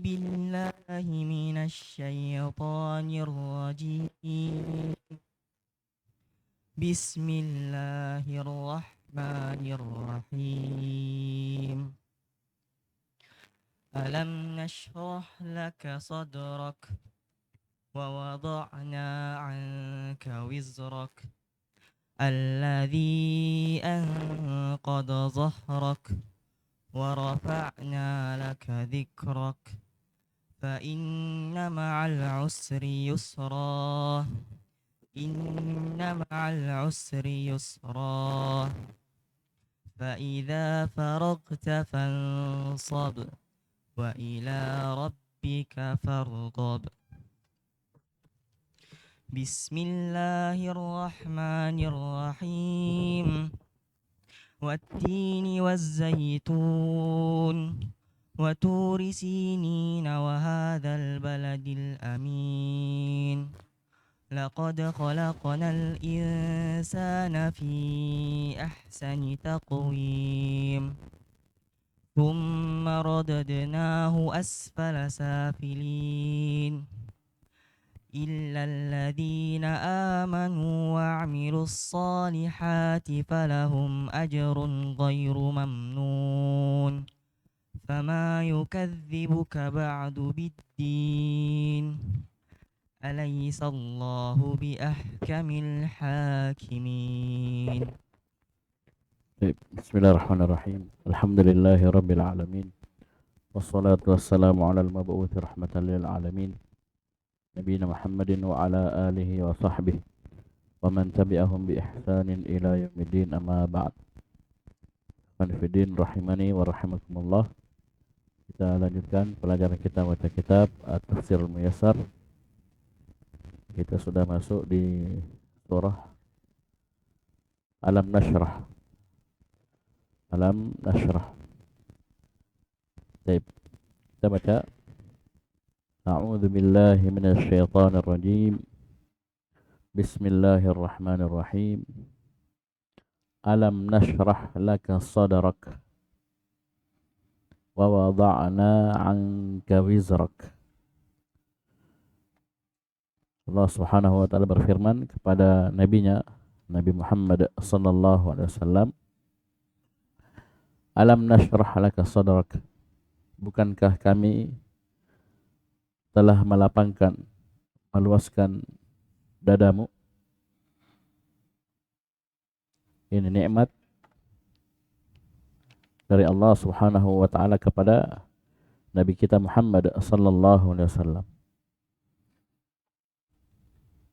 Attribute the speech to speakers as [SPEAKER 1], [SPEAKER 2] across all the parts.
[SPEAKER 1] بالله من الشيطان الرجيم. بسم الله الرحمن الرحيم. ألم نشرح لك صدرك ووضعنا عنك وزرك الذي أنقض ظهرك ورفعنا لك ذكرك فإن مع العسر يسرا إن مع العسر يسرا فإذا فرغت فانصب وإلى ربك فارغب. بسم الله الرحمن الرحيم. والتين والزيتون وطور سينين وهذا البلد الأمين. لقد خلقنا الإنسان في أحسن تقويم ثم رددناه أسفل سافلين إلا الذين آمنوا وعملوا الصالحات فلهم أجر غير ممنون. فما يكذبك بعد بالدين أليس الله بأحكم الحاكمين.
[SPEAKER 2] بسم الله الرحمن الرحيم. الحمد لله رب العالمين، والصلاة والسلام على المبعوث رحمة للعالمين نبينا محمد وعلى آله وصحبه ومن تبعهم بإحسان إلى يوم الدين. أما بعد. Khonifidin rahimani wa rahimakumullah. Kita lanjutkan pelajaran kita baca kitab At-Tafsirul Muyassar. Kita sudah masuk di surah Alam Nashrah. Alam Nashrah. Baik. Kita baca. A'udzu billahi minasy syaithanir rajim. Bismillahirrahmanirrahim. Alam nashrah laka sadrak wa wada'na 'anka wizrak. Allah Subhanahu wa taala berfirman kepada nabinya Nabi Muhammad sallallahu alaihi wasallam, Alam nashrah laka sadrak, bukankah kami telah melapangkan, meluaskan dadamu? Ini nikmat dari Allah Subhanahu wa taala kepada Nabi kita Muhammad sallallahu alaihi wasallam.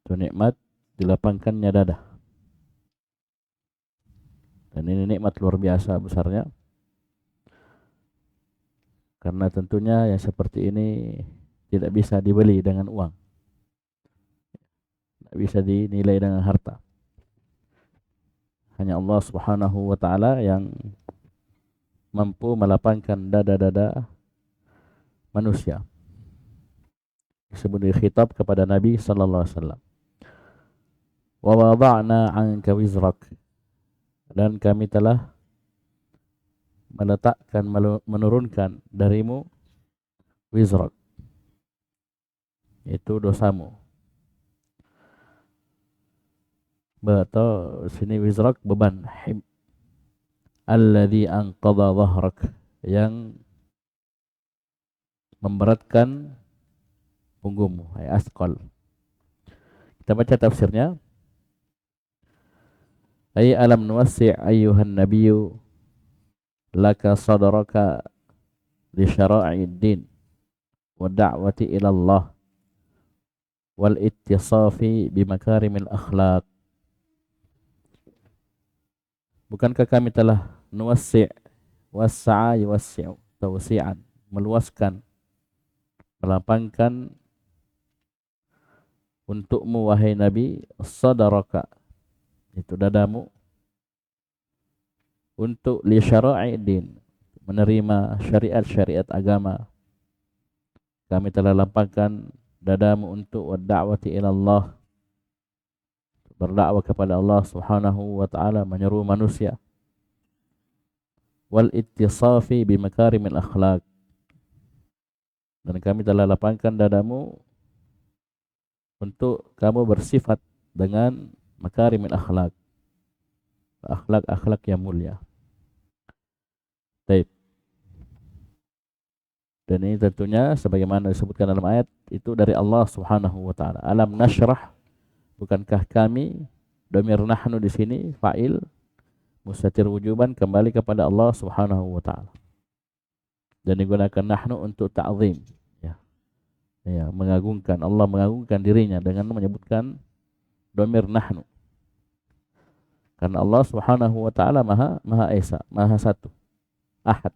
[SPEAKER 2] Itu nikmat dilapangkannya dada. Dan ini nikmat luar biasa besarnya. Karena tentunya yang seperti ini tidak bisa dibeli dengan uang. Tidak bisa dinilai dengan harta. Hanya Allah Subhanahu wa taala yang mampu melapangkan dada-dada manusia. Disebut khitab kepada Nabi sallallahu alaihi wasallam. Wa wada'na 'anka wizrak, dan kami telah meletakkan, menurunkan darimu wizrak, itu dosamu. Atau sini wizrak beban, alladzi anqadha dhahrak, yang memberatkan punggungmu, ay asqal. Kita baca tafsirnya. Ay alam nuwassi' ayyuhan nabiyyu laka sadraka li syara'id din wa da'wati ila Allah wal ittisafi bi makarimil akhlaq. Bukankah kami telah nuwassi', wassa'a yuwassi'u tawsi'an, meluaskan, melapangkan untukmu wahai Nabi, sadraka, itu dadamu, untuk li syara'i din, menerima syariat-syariat agama. Kami telah lapangkan dadamu untuk da'wati ila Allah, berdakwah kepada Allah Subhanahu wa taala, menyeru manusia. Wal ittisafi bi makarimil akhlaq, Dan kami telah lapangkan dadamu untuk kamu bersifat dengan makarimil akhlak, akhlak-akhlak yang mulia. Baik. Dan ini tentunya sebagaimana disebutkan dalam ayat itu dari Allah Subhanahu wa taala. Alam nashrah, bukankah kami, dhamir nahnu di sini fa'il mustatir wujuban kembali kepada Allah Subhanahu wa taala. Dan digunakan nahnu untuk ta'zim, ya. Ya, mengagungkan, Allah mengagungkan dirinya dengan menyebutkan dhamir nahnu. Karena Allah Subhanahu wa taala Maha Esa, Maha Satu, Ahad.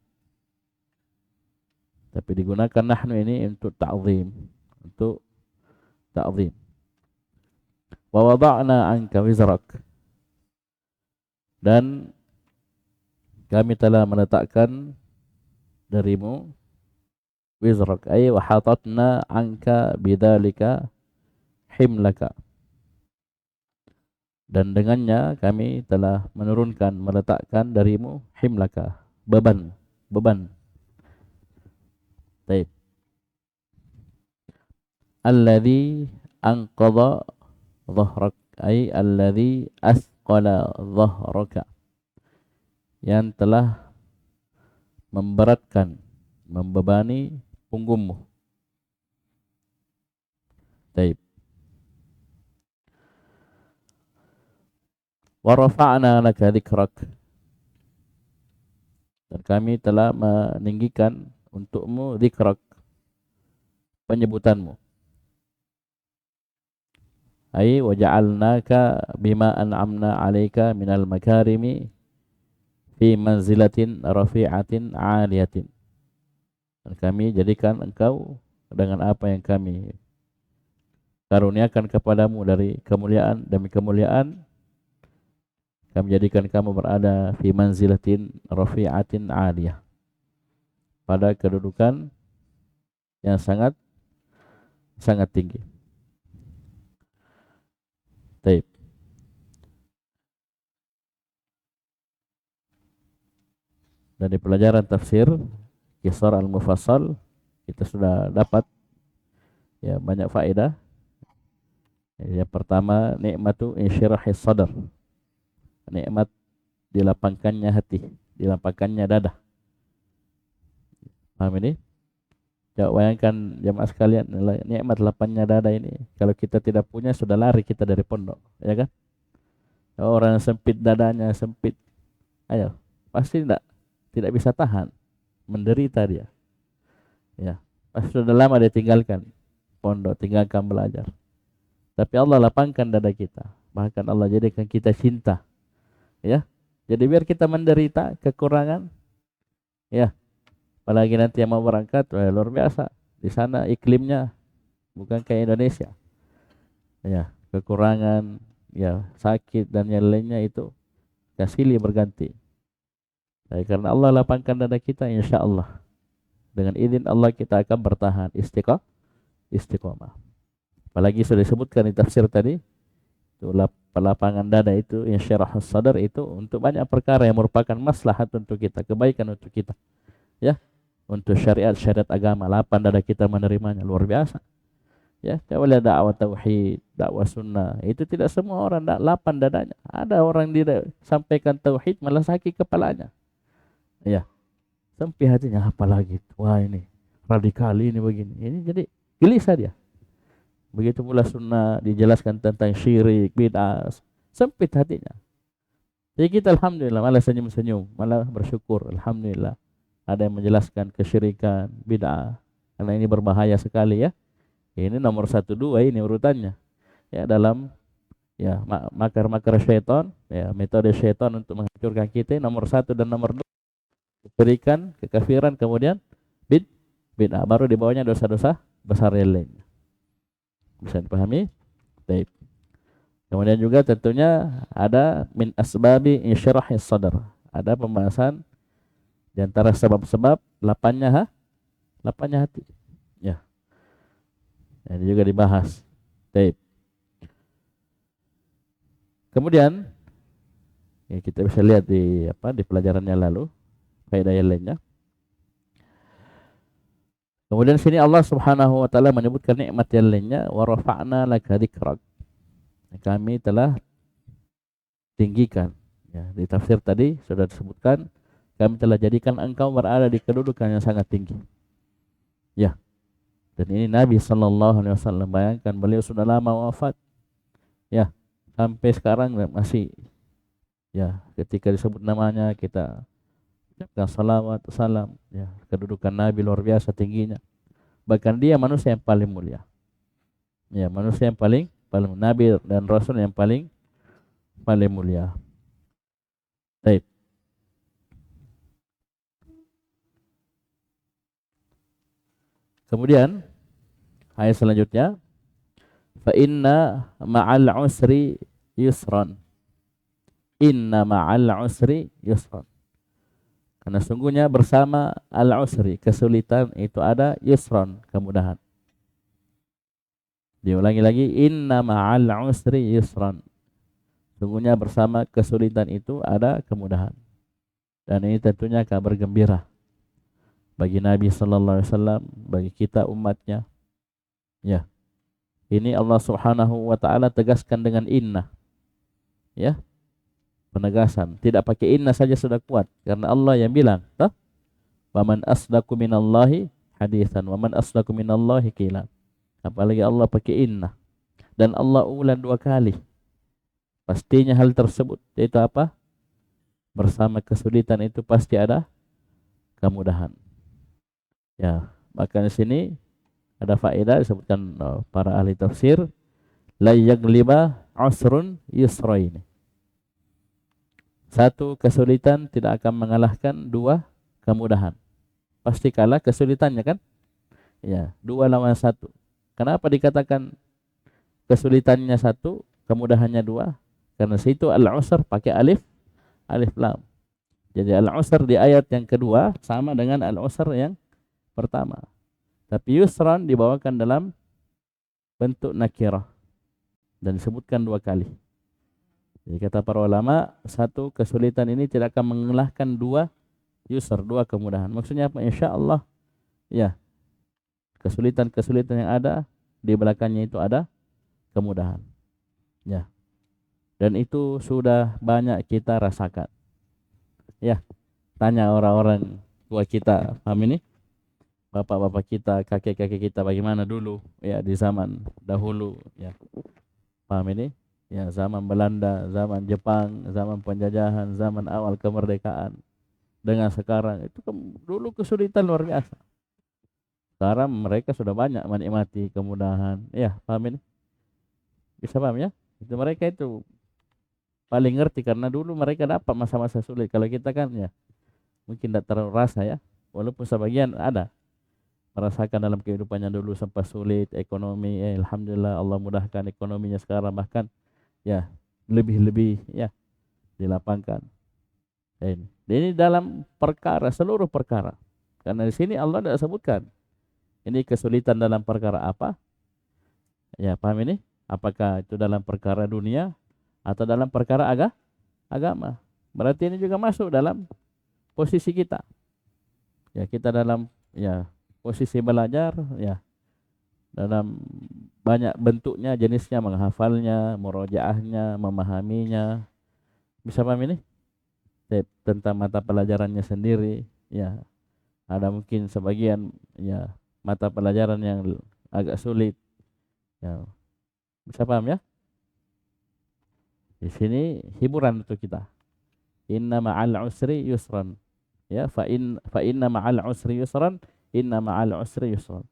[SPEAKER 2] Tapi digunakan nahnu ini untuk ta'zim, untuk ta'zim. Wa wada'na 'anka wizrak, dan kami telah meletakkan darimu wizrak, ay wa hatatna 'anka bidzalika himlaka, dan dengannya kami telah menurunkan, meletakkan darimu himlaka, beban, beban. Baik. Alladzi anqadha dhahrak, ay alladzi asqala dhahraka, yang telah memberatkan, membebani punggungmu. Baik. Wa rafa'na laka dzikrak, dan kami telah meninggikan untukmu dzikrak, penyebutanmu. Ai wa ja'alnaka bima an'amna 'alaika minal makarimi fi manzilatin rafi'atin 'aliyatin. Dan kami jadikan engkau dengan apa yang kami karuniakan kepadamu dari kemuliaan demi kemuliaan, kami jadikan kamu berada fi manzilatin rafi'atin 'aliyah, pada kedudukan yang sangat tinggi. Baik. Dan di pelajaran tafsir Qisar al-Mufassal kita sudah dapat ya banyak faedah. Yang pertama, nikmatu insyirahis sadar, nikmat dilapangkannya hati, dilapangkannya dada. Paham ini? Coba bayangkan jemaah sekalian, nikmat lapangnya dada ini. Kalau kita tidak punya, sudah lari kita dari pondok, ya kan? Orang sempit dadanya, sempit, ayo, pasti tidak bisa tahan, menderita dia. Ya, pasti sudah lama dia tinggalkan pondok, tinggalkan belajar. Tapi Allah lapangkan dada kita, bahkan Allah jadikan kita cinta, ya. Jadi biar kita menderita kekurangan, ya. Apalagi nanti yang mau berangkat, luar biasa. Di sana iklimnya bukan kayak Indonesia. Ya, kekurangan, ya, sakit dan yang lainnya itu silih berganti. Ya, karena Allah lapangkan dada kita, insya Allah. Dengan izin Allah kita akan bertahan istiqomah. Apalagi sudah disebutkan di tafsir tadi, itu pelapangan dada itu, insyirahus sadar itu untuk banyak perkara yang merupakan maslahat untuk kita, kebaikan untuk kita. Ya. Untuk syariat agama, lapang dada kita menerimanya, luar biasa. Ya, coba lihat dakwah tauhid, dakwah sunnah, itu tidak semua orang lapang dadanya. Ada orang dia sampaikan tauhid malah sakit kepalanya. Ya, sempit hatinya, apalagi wah ini radikal ini begini. Ini jadi gelisah dia. Begitu pula sunnah dijelaskan tentang syirik, bid'ah, sempit hatinya. Jadi kita alhamdulillah malah senyum-senyum, malah bersyukur, alhamdulillah. Ada yang menjelaskan kesyirikan, bid'ah, karena ini berbahaya sekali, ya. Ini nomor 1, 2 ini urutannya. Ya, dalam ya makar-makar syaitan, ya, metode syaitan untuk menghancurkan kita, nomor 1 dan nomor 2 kesyirikan, kekafiran, kemudian bid'ah, baru di bawahnya dosa-dosa besar yang lainnya. Bisa dipahami? Baik. Kemudian juga tentunya ada min asbabi insyirahis sadar. Ada pembahasan di antara sebab-sebab lapangnya hati. Ya. Ini juga dibahas. Baik. Kemudian ya, kita bisa lihat di pelajarannya lalu, faedah yang lainnya. Kemudian sini Allah Subhanahu wa taala menyebutkan nikmat yang lainnya, wa rafa'na laka dzikrak. Kami telah tinggikan. Ya, di tafsir tadi sudah disebutkan, kami telah jadikan engkau berada di kedudukan yang sangat tinggi. Ya, dan ini Nabi sallallahu alaihi wasallam, bayangkan beliau sudah lama wafat. Ya, sampai sekarang masih, ya, ketika disebut namanya kita ucapkan salawat, salam, ya, kedudukan Nabi luar biasa tingginya. Bahkan dia manusia yang paling mulia. Ya, manusia yang paling Nabi dan Rasul yang paling mulia. Baik. Kemudian ayat selanjutnya, fa inna ma'al usri yusran. Inna ma'al usri yusran. Karena sungguhnya bersama al-usri, kesulitan itu ada yusran, kemudahan. Diulangi lagi, inna ma'al usri yusran. Sungguhnya bersama kesulitan itu ada kemudahan. Dan ini tentunya kabar gembira bagi Nabi sallallahu alaihi wasallam, bagi kita umatnya. Ya. Ini Allah Subhanahu wa taala tegaskan dengan inna. Ya. Penegasan, tidak pakai inna saja sudah kuat karena Allah yang bilang, toh? Wa man asdaqu minallahi haditsan wa man asdaqu minallahi qila. Apalagi Allah pakai inna. Dan Allah ulang 2 kali. Pastinya hal tersebut yaitu apa? Bersama kesulitan itu pasti ada kemudahan. Ya, maka di sini ada faedah disebutkan para ahli tafsir, la yagliba usrun yusraini. Satu kesulitan tidak akan mengalahkan 2 kemudahan. Pasti kalah kesulitannya kan? Ya, 2 lawan 1. Kenapa dikatakan kesulitannya 1, kemudahannya 2? Karena situ al-usr pakai alif lam. Jadi al-usr di ayat yang kedua sama dengan al-usr yang pertama. Tapi yusran dibawakan dalam bentuk nakirah dan disebutkan 2 kali. Jadi kata para ulama, 1 kesulitan ini tidak akan mengalahkan 2 yusr, 2 kemudahan. Maksudnya apa? Insyaallah, ya, kesulitan-kesulitan yang ada di belakangnya itu ada kemudahan. Ya. Dan itu sudah banyak kita rasakan. Ya, tanya orang-orang tua kita, paham ini? Bapak-bapak kita, kakek-kakek kita bagaimana dulu ya di zaman dahulu, ya. Paham ini? Ya, zaman Belanda, zaman Jepang, zaman penjajahan, zaman awal kemerdekaan dengan sekarang itu dulu kesulitan luar biasa. Sekarang mereka sudah banyak menikmati kemudahan. Ya, paham ini? Bisa paham ya? Itu mereka itu paling ngerti karena dulu mereka dapat masa-masa sulit. Kalau kita kan ya mungkin tidak terlalu rasa ya. Walaupun sebagian ada merasakan dalam kehidupannya dulu sempat sulit ekonomi. Alhamdulillah Allah mudahkan ekonominya sekarang, bahkan ya lebih ya dilapangkan. Ini dalam perkara, seluruh perkara. Karena di sini Allah tidak sebutkan ini kesulitan dalam perkara apa. Ya, paham ini? Apakah itu dalam perkara dunia atau dalam perkara agama? Berarti ini juga masuk dalam posisi kita. Ya, kita dalam ya posisi belajar, ya, dalam banyak bentuknya, jenisnya, menghafalnya, murojaahnya, memahaminya. Bisa paham ini? Tentang mata pelajarannya sendiri, ya. Ada mungkin sebagian ya mata pelajaran yang agak sulit. Ya. Bisa paham ya? Di sini hiburan untuk kita. Inna ma'al usri yusran. Ya, fa inna ma'al usri yusran, inna ma'al usri yusran.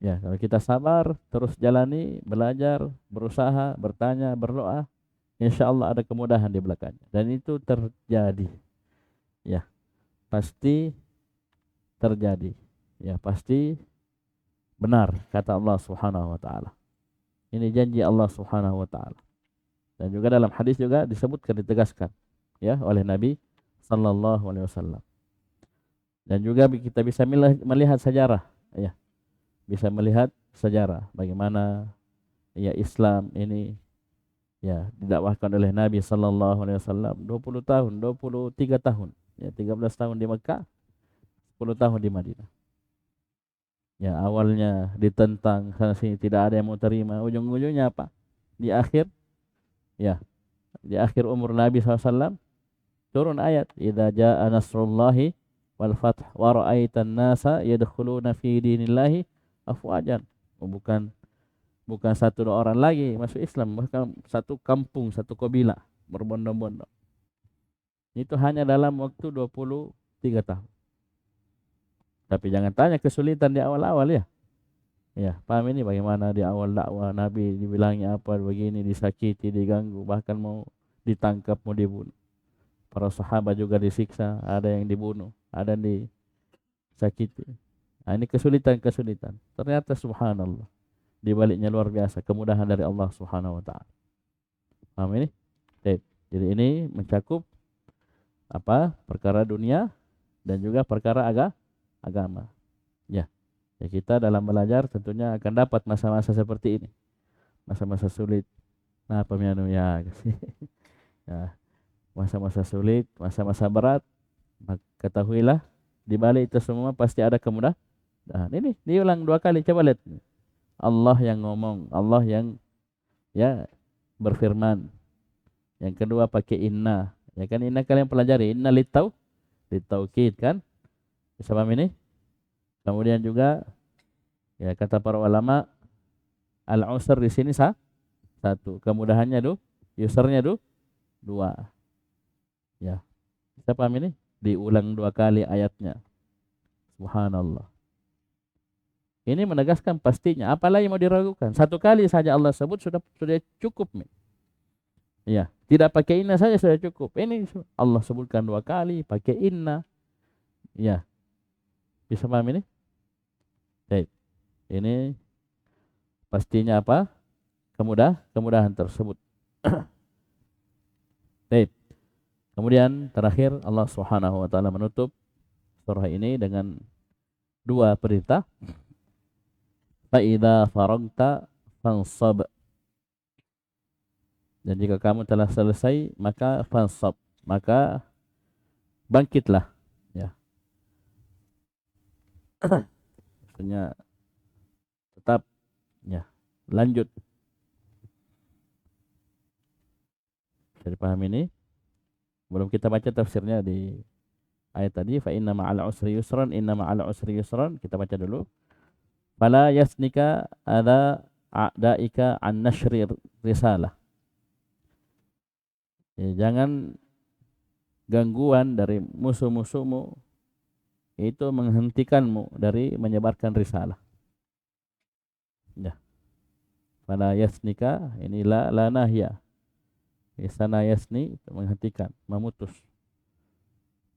[SPEAKER 2] Ya, kalau kita sabar, terus jalani, belajar, berusaha, bertanya, berdoa, insyaallah ada kemudahan di belakangnya. Dan itu terjadi. Ya, pasti terjadi. Ya, pasti benar kata Allah Subhanahu wa taala. Ini janji Allah Subhanahu wa taala. Dan juga dalam hadis juga disebutkan, ditegaskan ya oleh Nabi sallallahu alaihi wasallam. Dan juga kita bisa melihat sejarah, ya. Bisa melihat sejarah bagaimana ya Islam ini ya didakwahkan oleh Nabi sallallahu alaihi wasallam 20 tahun, 23 tahun, ya 13 tahun di Mekah, 10 tahun di Madinah. Ya, awalnya ditentang sana sini, tidak ada yang mau terima. Ujung-ujungnya apa? Di akhir, ya, di akhir umur Nabi SAW turun ayat, "Idza jaa nasrullahi wal fath wa ra'aitan nasa yadkhuluna fi dinillahi afwajan." Oh, bukan satu dua orang lagi masuk Islam, bahkan satu kampung, satu kabilah berbondong-bondong. Itu hanya dalam waktu 23 tahun. Tapi jangan tanya kesulitan di awal-awal ya. Ya, paham ini bagaimana di awal dakwah Nabi dibilangnya apa begini, disakiti, diganggu, bahkan mau ditangkap, mau dibunuh. Para sahabat juga disiksa, ada yang dibunuh, ada yang disakiti. Nah, ini kesulitan-kesulitan. Ternyata subhanallah, di baliknya luar biasa kemudahan dari Allah Subhanahu wa taala. Paham ini? Baik. Jadi ini mencakup apa? Perkara dunia dan juga perkara agama. Ya. Ya, kita dalam belajar tentunya akan dapat masa-masa seperti ini. Masa-masa sulit. Nah, pemianu ya. Ya, masa-masa sulit, masa-masa berat, maka ketahuilah di balik itu semua pasti ada kemudahan. Nah, ini diulang 2 kali, coba lihat. Allah yang ngomong, Allah yang ya berfirman. Yang kedua pakai inna. Ya kan, inna kalian pelajari, inna litaukid kan? Bisa paham ini? Kemudian juga ya kata para ulama, al-usr di sini satu, kemudahannya usernya dua. Ya. Bisa paham ini? Diulang 2 kali ayatnya. Subhanallah. Ini menegaskan pastinya. Apalagi mau diragukan? 1 kali saja Allah sebut sudah cukup. Ya, tidak pakai inna saja sudah cukup. Ini Allah sebutkan 2 kali, pakai inna. Ya, bisa paham ini? Baik. Ini pastinya apa? Kemudahan tersebut. Baik. Kemudian terakhir Allah Subhanahu wa taala menutup surah ini dengan 2 perintah. Fa idza faragta fansab. Dan jika kamu telah selesai maka fansab, maka bangkitlah, ya. Maksudnya tetap ya, lanjut. Jadi paham ini? Belum kita baca tafsirnya di ayat tadi, fa inna ma'al usri yusran, inna ma'al usri yusran. Kita baca dulu. Fala yasnika ada a'daika an nashri risalah. Ya, jangan gangguan dari musuh-musuhmu itu menghentikanmu dari menyebarkan risalah. Ya. Fala yasnika, ini la nahya. Sana yasni, menghentikan, memutus.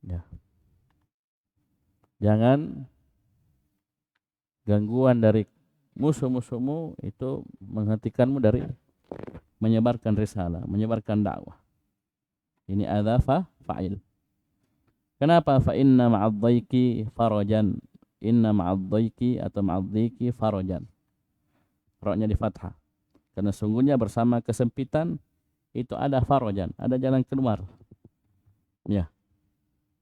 [SPEAKER 2] Ya. Jangan gangguan dari musuh-musuhmu itu menghentikanmu dari menyebarkan risalah, menyebarkan dakwah. Ini ada fa'il. Kenapa? Fa inna ma'adzaiki farajan. Inna ma'adzaiki atau ma'adziki farajan. Roknya di fathah. Karena sungguhnya bersama kesempitan itu ada farajan, ada jalan keluar. Ya.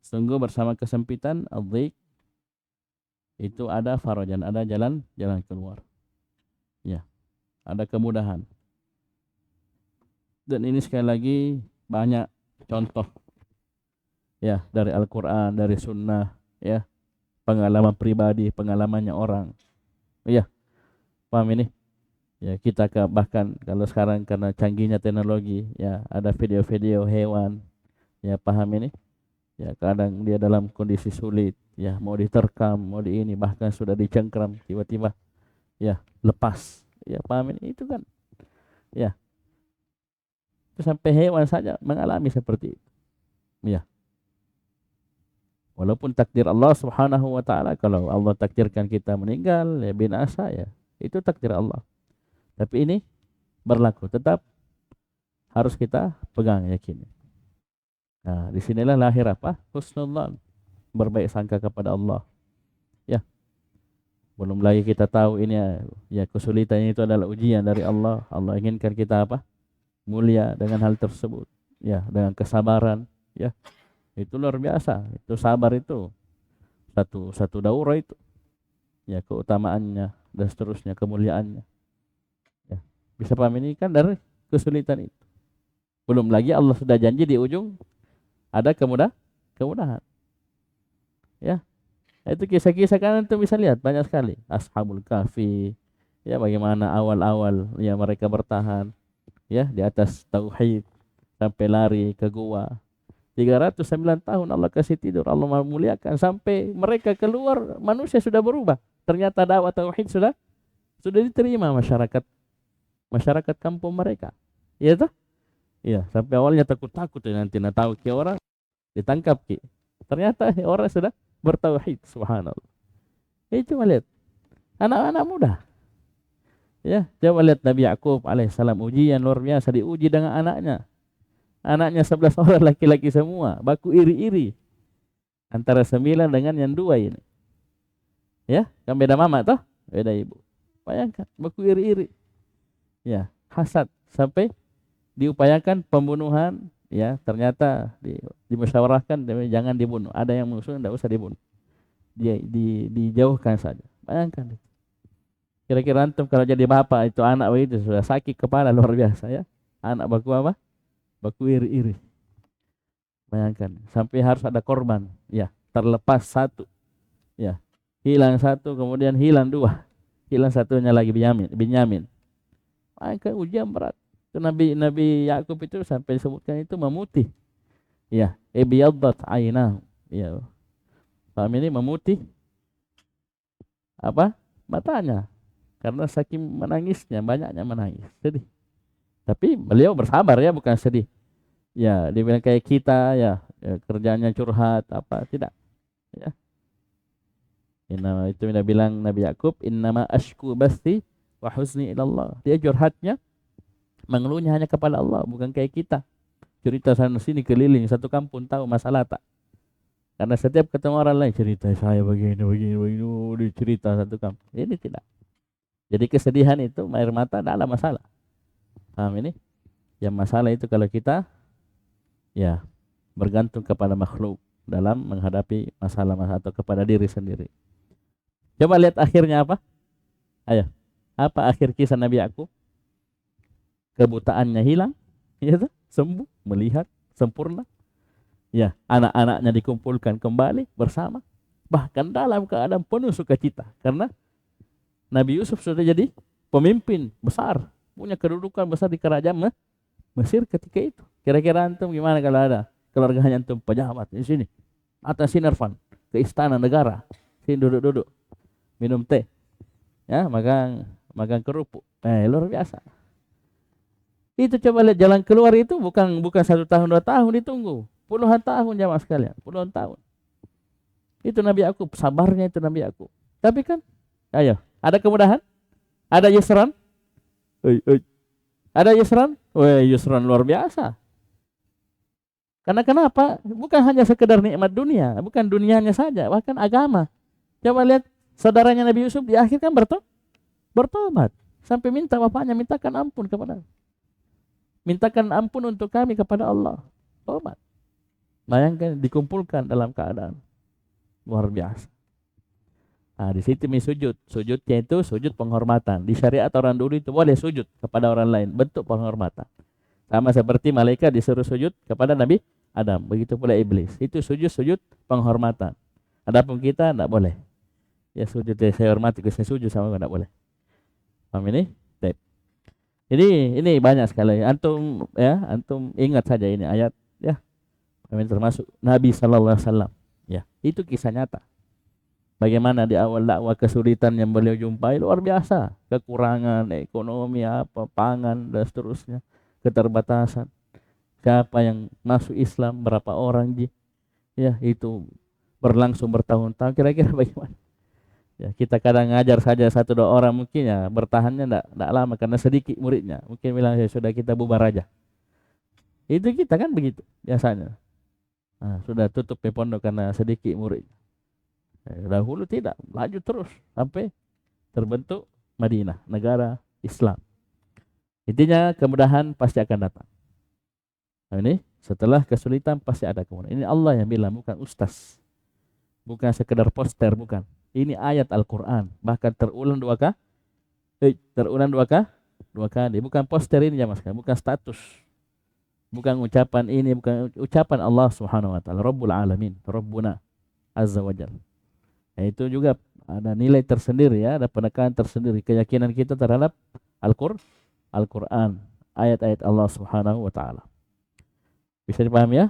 [SPEAKER 2] Sungguh bersama kesempitan, adzik, itu ada farajan, ada jalan keluar. Ya. Ada kemudahan. Dan ini sekali lagi banyak contoh ya dari Al-Quran, dari Sunnah, ya, pengalaman pribadi, pengalamannya orang. Ya, paham ini? Ya, kita bahkan kalau sekarang karena canggihnya teknologi, ya, ada video-video hewan, ya, paham ini? Ya, kadang dia dalam kondisi sulit, ya, mau diterkam, mau di ini, bahkan sudah dicengkram, tiba-tiba, ya, lepas. Ya, paham ini? Itu kan, ya, itu sampai hewan saja mengalami seperti itu. Ya. Walaupun takdir Allah Subhanahu wa taala, kalau Allah takdirkan kita meninggal, ya binasa, ya, itu takdir Allah. Tapi ini berlaku, tetap harus kita pegang, yakini. Nah, disinilah lahir apa? Husnudzan, berbaik sangka kepada Allah. Ya. Belum lagi kita tahu ini ya kesulitan itu adalah ujian dari Allah. Allah inginkan kita apa? Mulia dengan hal tersebut. Ya, dengan kesabaran, ya. Itu luar biasa. Itu sabar itu satu daurah itu. ya keutamaannya dan seterusnya, kemuliaannya. Ya. Bisa paham ini kan dari kesulitan itu. Belum lagi Allah sudah janji di ujung ada kemudahan. Ya, itu kisah-kisah kan itu bisa lihat banyak sekali. Ashabul Kahfi, ya bagaimana awal-awal ya mereka bertahan ya di atas tauhid sampai lari ke gua. 309 tahun Allah kasih tidur, Allah memuliakan sampai mereka keluar manusia sudah berubah. Ternyata dakwah tauhid sudah diterima masyarakat kampung mereka. Iya toh? Iya, sampai awalnya takut-takut ya nanti tahu ke orang ditangkap ki. Ternyata orang sudah bertauhid, subhanallah. Coba lihat anak-anak muda. Ya, coba lihat Nabi Yakub alaihissalam ujian luar biasa diuji dengan anaknya. Anaknya 11 orang laki-laki semua, baku iri-iri. Antara 9 dengan yang 2 ini. Ya, kan beda mama toh, beda ibu. Bayangkan, baku iri-iri. Ya, hasad sampai diupayakan pembunuhan, ya, ternyata dimusyawarahkan jangan dibunuh. Ada yang musuh enggak usah dibunuh. Dijauhkan saja. Bayangkan. Kira-kira antum kalau jadi bapak itu anak begitu sudah sakit kepala luar biasa ya. Anak baku apa? Baku iri-iri. Bayangkan, sampai harus ada korban. Ya, terlepas satu. Ya, hilang satu, kemudian hilang 2. Hilang satunya lagi Binyamin. Maka ujian berat. Itu Nabi Yakub itu sampai disebutkan itu memutih. Ya, ibiyaddat ainahu. Ya. Paham ini memutih apa? Matanya. Karena saking menangisnya, banyaknya menangis, sedih. Tapi beliau bersabar ya, bukan sedih. Ya, dibilang kayak kita ya, kerjanya curhat apa, tidak. Ya. Itu dia bilang Nabi Yakub, innama ashku bathi wa huzni ilallah. Dia curhatnya, mengeluhnya hanya kepada Allah, bukan kayak kita. Cerita sana sini keliling satu kampung tahu masalah tak. Karena setiap ketemu orang lain cerita saya begini, cerita satu kampung. Ini tidak. Jadi kesedihan itu air mata tidak ada masalah. Paham ini? Yang masalah itu kalau kita ya bergantung kepada makhluk dalam menghadapi masalah-masalah atau kepada diri sendiri. Coba lihat akhirnya apa? Ayo. Apa akhir kisah Nabi Yakub? Kebutaannya hilang, ya, sembuh, melihat sempurna. Ya, anak-anaknya dikumpulkan kembali bersama, bahkan dalam keadaan penuh sukacita karena Nabi Yusuf sudah jadi pemimpin besar, punya kedudukan besar di kerajaan Mesir ketika itu. Kira-kira antum gimana kalau ada keluarganya antum pejabat di sini, atas Sinarvan ke istana negara, sini duduk-duduk, minum teh, ya, makan kerupuk, luar biasa. Itu coba lihat jalan keluar itu bukan 1 tahun 2 tahun ditunggu, puluhan tahun jamaah sekalian, puluhan tahun. Itu Nabi Yakub, sabarnya itu Nabi Yakub. Tapi kan, ayo, ada kemudahan, ada yusran, ada yusran, yusran luar biasa. Karena kenapa? Bukan hanya sekedar nikmat dunia, bukan dunianya saja, bahkan agama. Coba lihat saudaranya Nabi Yusuf di akhir kan bertobat, sampai minta bapaknya mintakan ampun kepada. Mintakan ampun untuk kami kepada Allah. Tobat. Bayangkan dikumpulkan dalam keadaan luar biasa. Nah, di situ sujud. Sujudnya itu sujud penghormatan. Di syariat orang dulu itu boleh sujud kepada orang lain, bentuk penghormatan. Sama seperti malaikat disuruh sujud kepada Nabi Adam, begitu pula iblis. Itu sujud penghormatan. Adapun kita tidak boleh. Ya sujud saya hormati, saya sujud sama tidak boleh. Paham ini? Baik. Ini banyak sekali. Antum ingat saja ini ayat ya. Termasuk Nabi sallallahu alaihi wasallam. Ya, itu kisah nyata. Bagaimana di awal dakwah kesulitan yang beliau jumpai luar biasa, kekurangan ekonomi pangan dan seterusnya, keterbatasan. Siapa yang masuk Islam, berapa orang ya itu berlangsung bertahun-tahun. Kira-kira bagaimana? Ya, kita kadang ngajar saja 1-2 orang mungkin ya bertahannya enggak lama karena sedikit muridnya. Mungkin bilang ya sudah kita bubar aja. Itu kita kan begitu biasanya. Nah, sudah tutup pondok karena sedikit murid. Dahulu tidak, laju terus sampai terbentuk Madinah, negara Islam. Intinya kemudahan pasti akan datang. Nah, ini setelah kesulitan pasti ada kemudahan. Ini Allah yang bilang, bukan ustaz. Bukan sekedar poster, bukan. Ini ayat Al-Quran, bahkan terulang dua kali. Bukan poster ini ya mas, bukan status, bukan ucapan ini, bukan ucapan Allah Subhanahu Wa Taala, Rabbul Alamin, Rabbuna Azza wa Jalla. Itu juga ada nilai tersendiri ya, ada penekanan tersendiri keyakinan kita terhadap Al-Quran, ayat-ayat Allah Subhanahu Wa Taala. Bisa dipahami ya?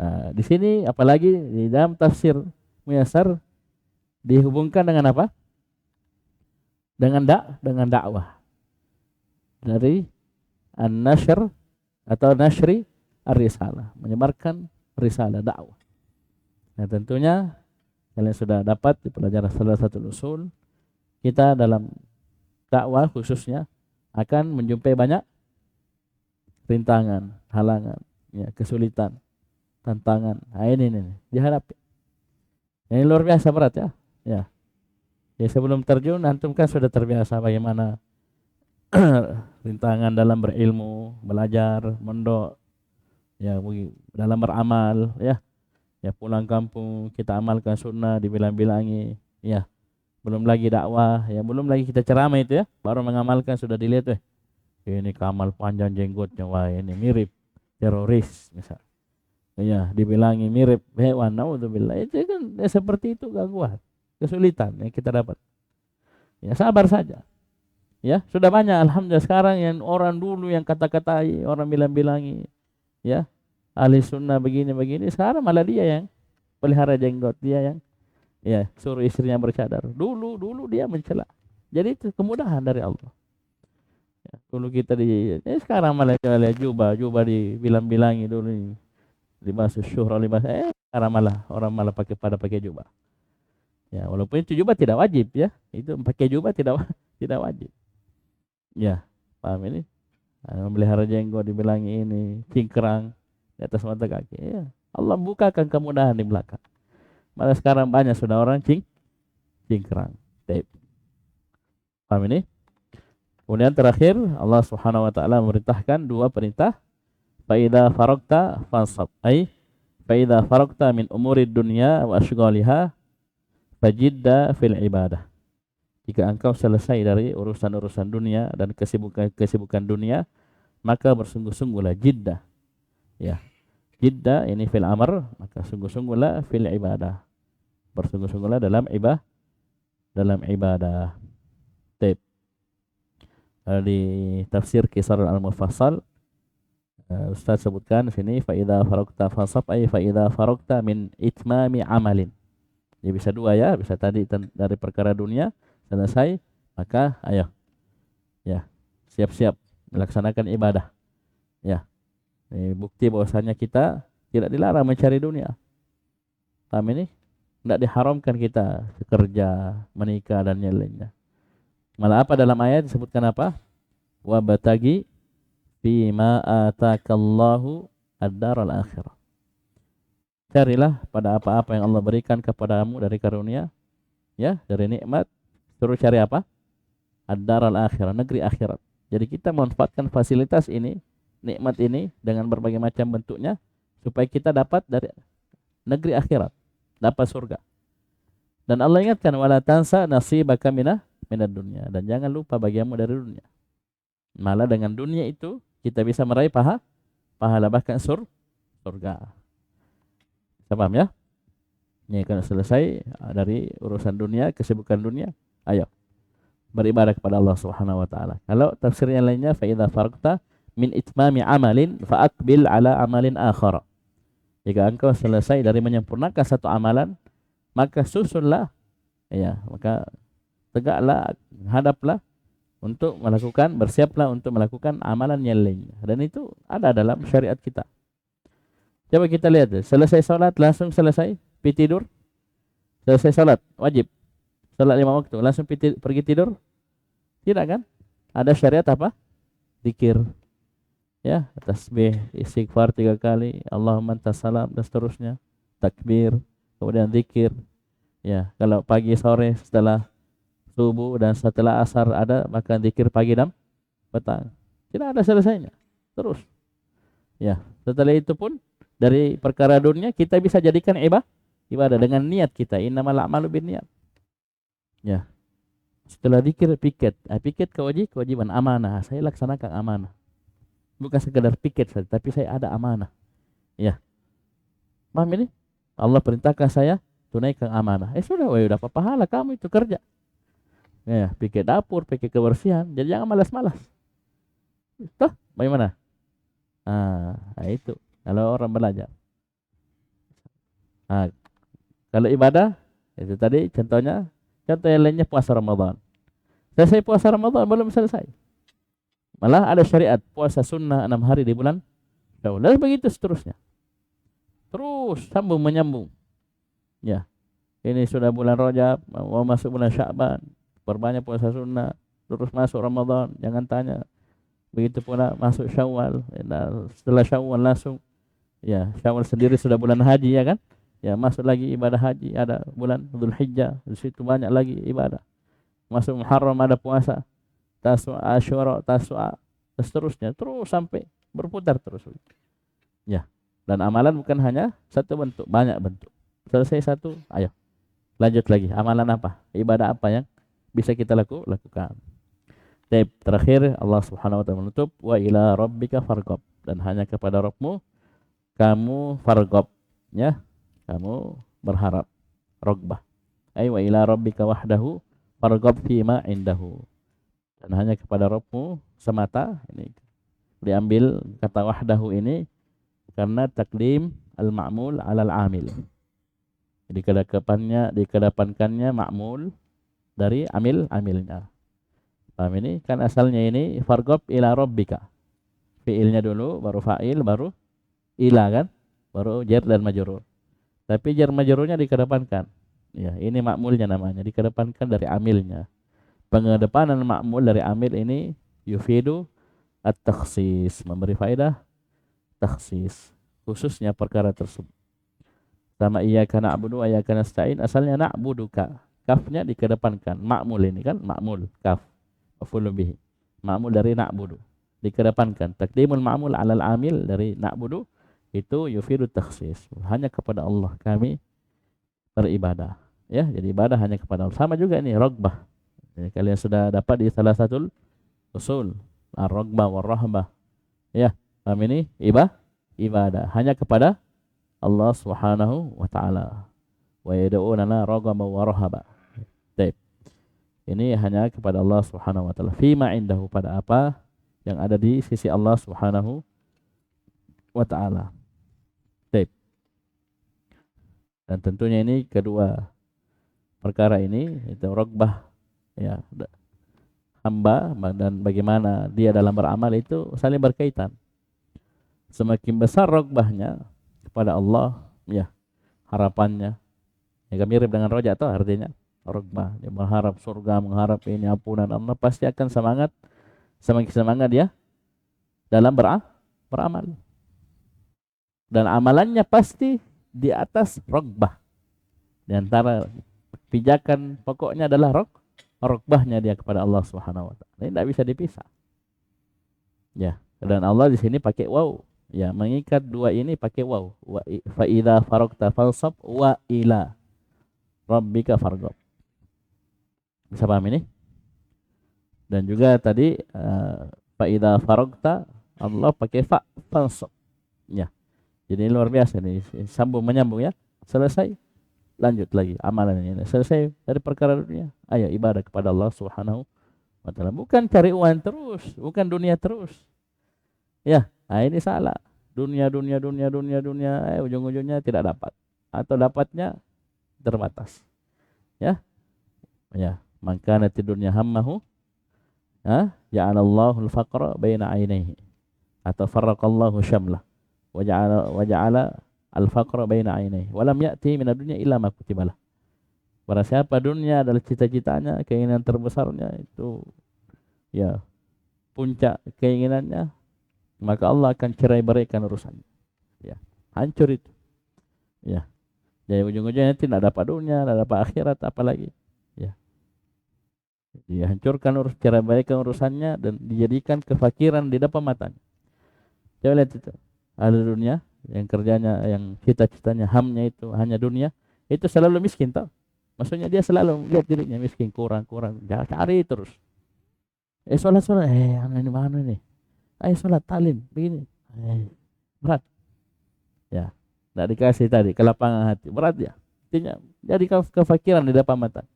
[SPEAKER 2] Nah, di sini apalagi di dalam tafsir Muyassar dihubungkan dengan apa? Dengan dakwah. Dari an-nashr atau nashri ar-risalah, menyebarkan risalah dakwah. Nah, tentunya kalian sudah dapat di pelajaran salah satu usul kita dalam dakwah khususnya akan menjumpai banyak rintangan, halangan, ya, kesulitan, tantangan. Nah, ini dihadapi. Ini luar biasa berat ya. Ya. Ya sebelum terjun antum kan sudah terbiasa bagaimana rintangan dalam berilmu, belajar, mondok, ya dalam beramal, ya. Ya pulang kampung kita amalkan sunnah dibilang-bilangi, ya. Belum lagi dakwah, ya belum lagi kita ceramah itu ya, baru mengamalkan sudah dilihat ini kamal panjang jenggotnya, wah ini mirip teroris misal. Ya, dibilangi mirip hewan, naudzubillah. Itu kan ya, seperti itu gangguan, kesulitan yang kita dapat. Ya sabar saja. Ya, sudah banyak alhamdulillah sekarang yang orang dulu yang kata-katai, orang bilang-bilangi, ya, ahli sunnah begini-begini, sekarang malah dia yang pelihara jenggot, dia yang ya suruh istrinya bercadar. Dulu dia mencela. Jadi itu kemudahan dari Allah. Ya, dulu kita sekarang malah jubah dibilang-bilangi dulu ini. Libas syuhra libas sekarang malah orang malah pakai jubah. Ya, walaupun itu jubah tidak wajib ya. Itu pakai jubah tidak wajib. Ya, paham ini? Memelihara jenggot dibilangi ini cingkrang di atas mata kaki. Ya, Allah bukakan kemudahan di belakang. Malah sekarang banyak sudah orang cingkrang. Paham ini? Kemudian terakhir Allah Subhanahu Wa Taala memerintahkan dua perintah. Fa idza faragta fansab. Fa idza faragta min umurid dunya wa ashghaliha fajidda fil ibadah. Jika engkau selesai dari urusan-urusan dunia dan kesibukan dunia, maka bersungguh-sungguhlah jiddah. Ya. Jiddah ini fil amr, maka sungguh-sungguhlah fil ibadah. Bersungguh-sungguhlah dalam ibadah. Tip. Di tafsir Qisar al-Mufassal Ustaz sebutkan di sini fa idza faragta fansab fa idza faragta min itmami amalin. Jadi bisa dua ya, bisa tadi dari perkara dunia selesai, maka ayo ya siap-siap melaksanakan ibadah. Ya. Ini bukti bahwasanya kita tidak dilarang mencari dunia. Paham ini? Tidak diharamkan kita bekerja, menikah dan yang lainnya. Malah apa dalam ayat disebutkan apa? Wa batagi fima atakallahu ad-daral akhirah. Carilah pada apa-apa yang Allah berikan kepadamu dari karunia, ya, dari nikmat. Suruh cari apa? Ad-daral akhirah, negeri akhirat. Jadi kita memanfaatkan fasilitas ini, nikmat ini dengan berbagai macam bentuknya supaya kita dapat dari negeri akhirat, dapat surga. Dan Allah ingatkan wala tansa nasibaka minad dunya, dan jangan lupa bagianmu dari dunia. Malah dengan dunia itu kita bisa meraih pahala bahkan surga. Bisa paham ya? Ini kalau selesai dari urusan dunia, kesibukan dunia, ayo beribadah kepada Allah Subhanahu Wa Taala. Kalau tafsirnya lainnya fa idza faragta min itmami amalin fa aqbil ala amalin akhar. Jika engkau selesai dari menyempurnakan satu amalan, maka susunlah, ya, maka tegaklah, hadaplah untuk melakukan, bersiaplah untuk melakukan amalan yang lainnya. Dan itu ada dalam syariat kita. Coba kita lihat, selesai sholat langsung selesai, pergi tidur. Selesai sholat, wajib. Sholat 5 waktu, langsung pergi tidur. Tidak kan? Ada syariat apa? Zikir. Ya, tasbih, istighfar 3 kali, Allahumma antas salam dan seterusnya. Takbir, kemudian zikir. Ya, kalau pagi sore setelah subuh dan setelah asar ada, maka zikir pagi dan petang. Tidak ada selesainya. Terus. Ya, setelah itu pun dari perkara dunia kita bisa jadikan ibadah dengan niat kita. Innamal a'malu binniyat. Ya, setelah zikir piket. Piket kewajiban amanah. Saya laksanakan amanah. Bukan sekedar piket saja, tapi saya ada amanah. Ya, paham ini? Allah perintahkan saya tunaikan amanah. Sudah, dapat pahala kamu itu kerja. Ya, piket dapur, piket kebersihan. Jadi jangan malas-malas. Toh, bagaimana? Itu. Kalau orang belajar. Nah, kalau ibadah, itu tadi contohnya. Contoh yang lainnya puasa Ramadan. Selesai puasa Ramadan belum selesai. Malah ada syariat puasa sunnah 6 hari di bulan Syawal. Dan begitu seterusnya. Terus sambung menyambung. Ya, ini sudah bulan Rajab, mau masuk bulan Sya'ban, perbanyak puasa sunnah. Terus masuk Ramadan, jangan tanya. Begitu pula masuk Syawal. Setelah Syawal langsung, ya Syawal sendiri sudah bulan haji ya kan? Ya masuk lagi ibadah haji, ada bulan Dzulhijjah, di situ banyak lagi ibadah. Masuk Muharram ada puasa, Tasu'a, Asyura, Tasu'a, dan seterusnya, terus sampai berputar terus. Ya, dan amalan bukan hanya satu bentuk, banyak bentuk. Selesai satu, ayo lanjut lagi. Amalan apa? Ibadah apa yang bisa kita lakukan? Terakhir Allah Subhanahu wa taala menutup, wa ila rabbika farghab, dan hanya kepada Rabbmu kamu farghab, ya. Kamu berharap, rogbah. Wa ila rabbika wahdahu farghab fima indahu. Dan hanya kepada Rabbmu semata. Ini diambil kata wahdahu ini karena takdim al-ma'mul 'alal 'amil. Dikedepankannya ma'mul dari amilnya. Paham ini? Kan asalnya ini farghab ila rabbika. Fiilnya dulu, baru fa'il, baru ila kan? Baru jar dan majrur. Tapi jar majrurnya dikedepankan. Ya, ini ma'mulnya namanya, dikedepankan dari amilnya. Pengedepanan ma'mul dari amil ini yufidu at-takhsis, memberi faedah takhsis, khususnya perkara tersebut. Sama iyyaka na'budu wa iyyaka nasta'in, asalnya na'buduka. Kafnya dikedepankan, ma'mul ini kan, ma'mul, kaf, maf'ulun bihi. Ma'mul dari na'budu dikedepankan. Takdimul ma'mul 'alal amil dari na'budu itu yufidu takhsis. Hanya kepada Allah kami beribadah. Ya, jadi ibadah hanya kepada Allah. Sama juga ini rogbah. Jadi kalian sudah dapat di salah satu usul ar-rogbah war-rahbah. Ya, paham ini? Ibadah hanya kepada Allah Subhanahu wa taala. Wa yad'unana raghaban wa rahaba. Baik. Ini hanya kepada Allah Subhanahu wa taala. Fima indahu, pada apa yang ada di sisi Allah Subhanahu wa taala. Baik. Dan tentunya ini kedua perkara ini itu rogbah, ya, hamba dan bagaimana dia dalam beramal itu saling berkaitan. Semakin besar rogbahnya kepada Allah, ya, harapannya, ya mirip dengan roja atau artinya rogbah, dia mengharap surga, mengharap ini ampunan Allah, pasti akan semakin semangat dia dalam beramal. Dan amalannya pasti di atas rogbah. Di antara pijakan pokoknya adalah rogbahnya dia kepada Allah Subhanahu wa taala. Ini tidak bisa dipisah. Ya, dan Allah di sini pakai waw. Ya, mengikat dua ini pakai waw. Wa fa idza faragta fansab wa ila rabbika farghab. Bisa paham ini? Dan juga tadi fa idza faragta, Allah pakai fa fansab. Ya. Jadi luar biasa nih, sambung menyambung ya. Selesai, lanjut lagi amalan ini. Selesai dari perkara dunia, ayo ibadah kepada Allah Subhanahu wa taala. Bukan cari uang terus, bukan dunia terus. Ya, ini salah. Dunia, ujung-ujungnya tidak dapat, atau dapatnya terbatas. Ya. Ya, man kana dunya hammahu, ja'alallahu al-faqra baina 'ainaihi, atau farraqallahu syamlah. Waja'ala al-faqra baina 'ainaihi wa lam ya'ti min ad-dunya illa ma kutibalah. Barang siapa dunia adalah cita-citanya, keinginan terbesarnya itu, ya, puncak keinginannya, maka Allah akan cerai-beraikan urusannya. Ya, hancur itu. Ya. Jadi ujung-ujungnya tidak dapat dunia, tidak dapat akhirat, apalagi. Ya. Dia hancurkan cerai-beraikan urusannya dan dijadikan kefakiran di depan matanya. Coba lihat itu. Ada dunia yang kerjanya, yang cita-citanya, hamnya itu hanya dunia, itu selalu miskin tau. Maksudnya dia selalu lihat dirinya miskin, kurang, cari terus. Sholat, ini mana nih? Ayo sholat, talim, begini. Berat. Ya, tidak dikasih tadi, kelapangan hati. Berat ya. Artinya, jadi kefakiran di depan mata.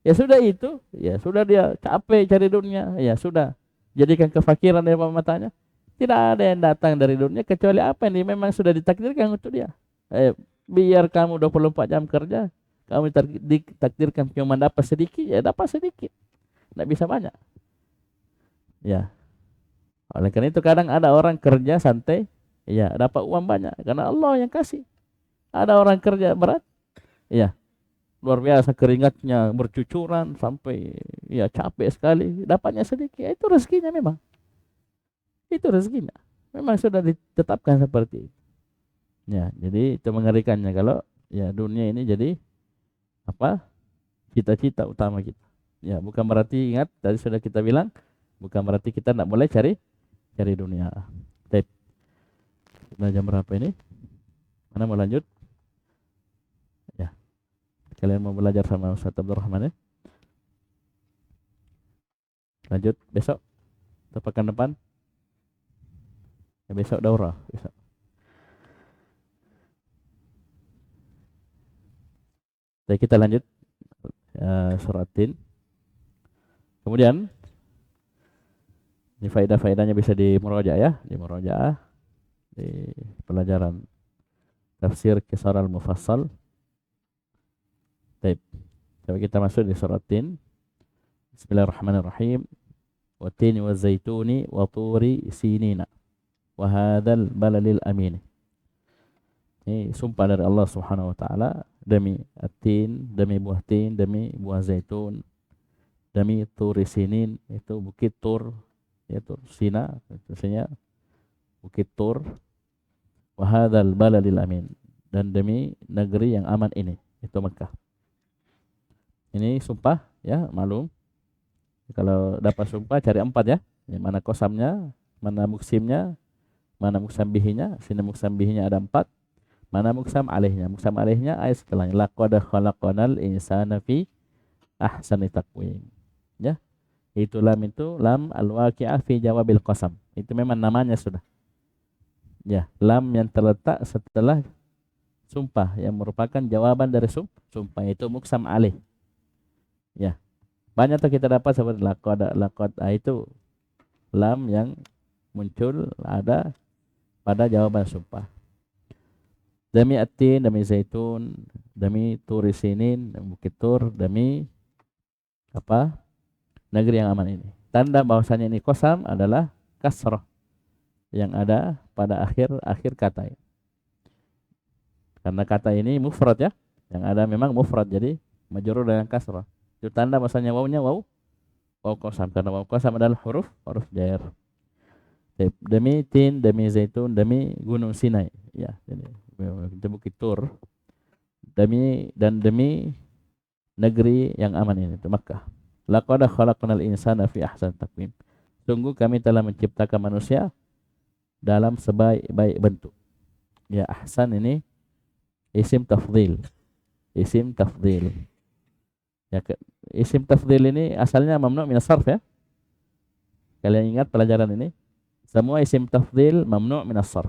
[SPEAKER 2] Ya sudah itu, ya sudah dia capek cari dunia, ya sudah. Jadikan kefakiran di depan matanya. Tidak ada yang datang dari dunia kecuali apa ini memang sudah ditakdirkan untuk dia. Biar kamu 24 jam kerja, kamu ditakdirkan cuma dapat sedikit, ya dapat sedikit. Tidak bisa banyak. Ya. Oleh karena itu kadang ada orang kerja santai, ya dapat uang banyak karena Allah yang kasih. Ada orang kerja berat, ya luar biasa keringatnya bercucuran sampai ya capek sekali, dapatnya sedikit. Itu rezekinya memang. Itu rezekinya. Memang sudah ditetapkan seperti itu. Ya, jadi itu mengerikannya kalau ya dunia ini jadi apa? Cita-cita utama kita. Ya, bukan berarti ingat tadi sudah kita bilang, bukan berarti kita tidak boleh cari dunia. Baik. Sudah jam berapa ini? Mana mau lanjut? Ya. Kalian mau belajar sama Ustaz Abdul Rahman ya? Lanjut besok atau pekan depan? Ya, besok daurah besok. Jadi kita lanjut surat Tin. Kemudian ini faedah-faedahnya bisa di murojaah ya, di murojaah di pelajaran tafsir Qisar al-Mufassal. Baik. Coba kita masuk di surat Tin. Bismillahirrahmanirrahim. Wa tini wa zaituni wa turi sinina wa hadzal balalil amin. Ini sumpah dari Allah Subhanahu wa taala demi at-tin, demi buah tin, demi buah zaitun, demi turi sinin, itu bukit Tur, yaitu Sina, maksudnya bukit Tur. Wa hadzal balalil amin, dan demi negeri yang aman ini, itu Mekah. Ini sumpah ya, malum. Kalau dapat sumpah cari 4 ya. Mana kosamnya, mana muksimnya, mana muksam bihinya. Sini muksam bihinya ada 4. Mana muksam alaihnya? Muksam alaihnya ayat setelahnya. Laqad khalaqnal insana fi ahsani taqwim. Ya. Itu lam al-waqi'ah fi jawabil qasam. Itu memang namanya sudah. Ya, lam yang terletak setelah sumpah yang merupakan jawaban dari sumpah, itu muksam alaih. Ya. Banyak tuh kita dapat seperti laqad itu lam yang muncul ada pada jawaban sumpah. Demi at-tin, demi zaitun, demi turi sinin, bukit Tur, demi apa? Negeri yang aman ini. Tanda bahwasanya ini qasam adalah kasrah yang ada pada akhir kata. Karena kata ini mufrad ya, yang ada memang mufrad, jadi majrur dengan kasrah. Itu tanda bahwasanya wawunya waw qasam, karena waw qasam adalah huruf jar. Demi tin, demi zaitun, demi gunung Sinai, ya, jadi itu bukit Tur, demi negeri yang aman ini, itu Makkah. Laqad khalaqnal insana fi ahsani taqwim. Sungguh kami telah menciptakan manusia dalam sebaik-baik bentuk. Ya, ahsan ini isim tafdhil. Isim tafdhil. Ya, isim tafdhil ini asalnya mamnu' min as-sarf ya. Kalian ingat pelajaran ini? Semua isim tafdhil mamnu' min as-sarf.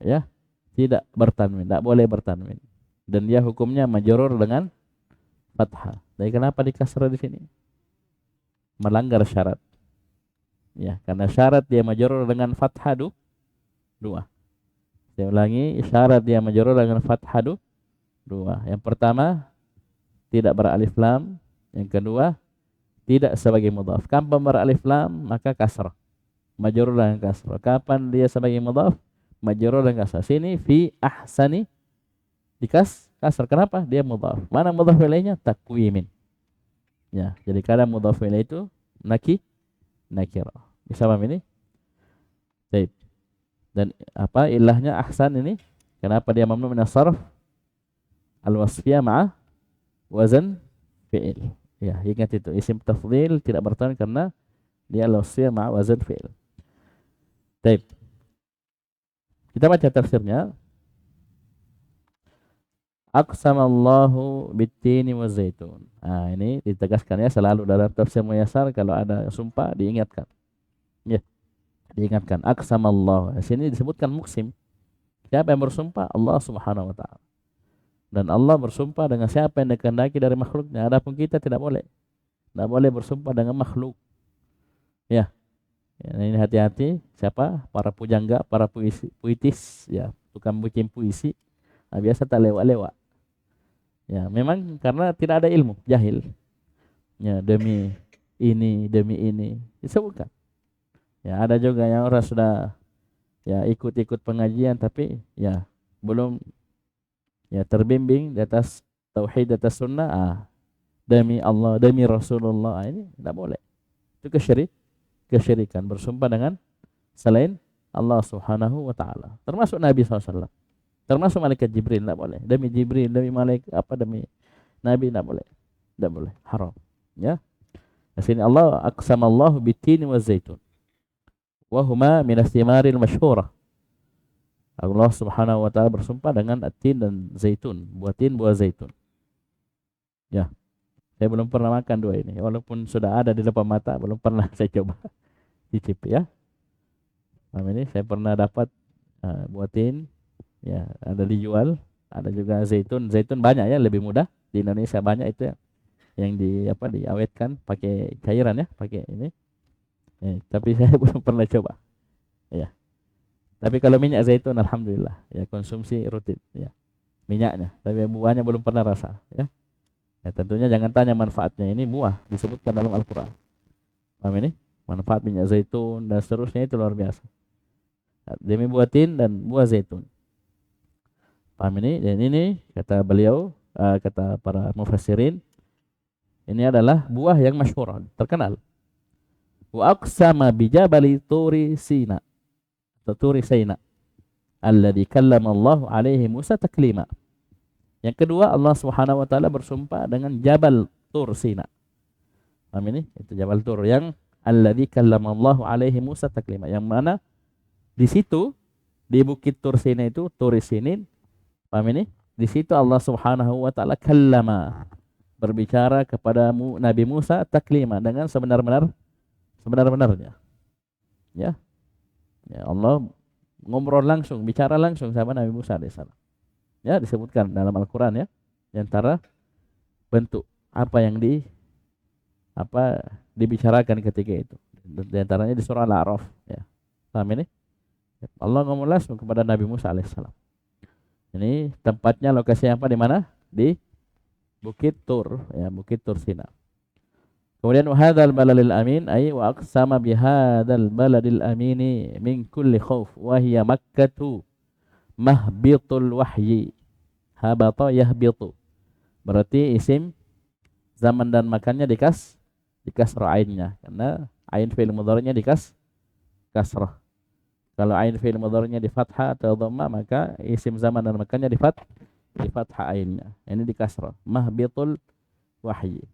[SPEAKER 2] Ya, tidak bertanwin, tidak boleh bertanwin. Dan dia hukumnya majrur dengan fathah. Jadi kenapa dikasrah di sini? Melanggar syarat. Ya, karena syarat dia majrur dengan fathah dua. Saya ulangi, syarat dia majrur dengan fathah dua. Yang pertama, tidak beralif lam. Yang kedua, tidak sebagai mudhaf. Kapan beralif lam, maka kasrah. Majrur dengan kasrah. Kapan dia sebagai mudhaf? Majrur dengan kasrah. Sini fi ahsani kasrah. Kenapa? Dia mudhaf. Mana mudhaf ilaihnya? Takwimin. Ya, jadi kadang mudhaf ilaih itu nakirah. Bisa paham ini? Baik. Dan apa ilahnya ahsan ini? Kenapa dia mamnu min as-sarf? Al-wasfiyah ma'a wazan fi'il. Ya, ingat itu. Isim tafdhil tidak bertanwin karena dia al-wasfiyah ma'a wazan fi'il. Baik. Kita baca tafsirnya. Aqsamallahu bittini wa zaitun. Nah, ini ditegaskan ya selalu dalam tafsir Muyassar kalau ada sumpah diingatkan. Ya, diingatkan aqsamallahu. Di sini disebutkan muksim. Siapa yang bersumpah? Allah Subhanahu wa taala. Dan Allah bersumpah dengan siapa yang dikehendaki dari makhluknya. Adapun kita tidak boleh. Tidak boleh bersumpah dengan makhluk. Ya, ya ini hati-hati. Siapa? Para pujangga, para puitis, ya, tukang bikin puisi. Nah, biasa tak lewat-lewat. Ya, memang karena tidak ada ilmu, jahil. Ya, demi ini disebutkan. Ya, ada juga yang orang sudah ya ikut-ikut pengajian tapi ya belum ya terbimbing di atas tauhid, di atas sunnah. Demi Allah, demi Rasulullah, ini tidak boleh. Itu kesyirikan bersumpah dengan selain Allah Subhanahu wa taala. Termasuk Nabi SAW. Termasuk malaikat Jibril tidak boleh. Demi Jibril, demi malaikat apa demi Nabi tidak boleh. Tidak boleh, haram. Ya. Di sini Allah aqsamallahu bitin wa zaitun. Wa huma minas thimaril masyhurah. Allah Subhanahu wa taala bersumpah dengan at-tin dan zaitun, buah tin, buah zaitun. Ya. Saya belum pernah makan dua ini, walaupun sudah ada di depan mata, belum pernah saya coba cicipi ya. Ini saya pernah dapat buah tin, ya ada dijual, ada juga zaitun. Zaitun banyak ya, lebih mudah di Indonesia banyak itu ya, yang diawetkan pakai cairan ya, pakai ini. Tapi saya belum pernah coba. Ya. Tapi kalau minyak zaitun alhamdulillah ya konsumsi rutin ya. Minyaknya, tapi buahnya belum pernah rasa ya. Ya tentunya jangan tanya manfaatnya, ini buah disebutkan dalam Al-Qur'an. Paham ini? Manfaat minyak zaitun dan seterusnya itu luar biasa. Demi buah tin dan buah zaitun. Paham ini? Dan ini kata beliau, kata para mufassirin, ini adalah buah yang masyhur, terkenal. Wa aqsama bi jabali turi Sina. Turi Sina. Alladzi kallama Allah alaihi Musa taklima. Yang kedua, Allah Subhanahu wa taala bersumpah dengan Jabal Tur Sina. Paham ini? Itu Jabal Tur yang alladzi kallama Allah alaihi Musa taklima. Yang mana di situ di Bukit Tur Sina itu Turi Sinin. Paham ini? Di situ Allah Subhanahu wa taala kallama, berbicara kepada Nabi Musa taklima dengan sebenar-benarnya. Ya. Ya, Allah ngobrol langsung, bicara langsung sama Nabi Musa alaihissalam. Ya, disebutkan dalam Al-Qur'an ya. Di antara bentuk apa yang dibicarakan ketika itu. Di antaranya di surah Al-A'raf ya. Paham ini? Allah ngomong langsung kepada Nabi Musa alaihissalam. Ini tempatnya, lokasinya apa, di mana? Di Bukit Tur ya, Bukit Tur Sina. Kemudian hadzal baladil amin ay wa aqsama bihadzal baladil amini min kulli khauf wa hiya Makkah mahbitul wahyi. Habata yahbitu. Berarti isim zaman dan makannya dikasrah ainnya, karena ain fi'il mudhari'nya kasrah. Kalau ain fi'il mudhari'nya di fathah atau dhamma, maka isim zaman dan makannya di fathah ainnya. Ini dikasrah. Mahbitul wahyi.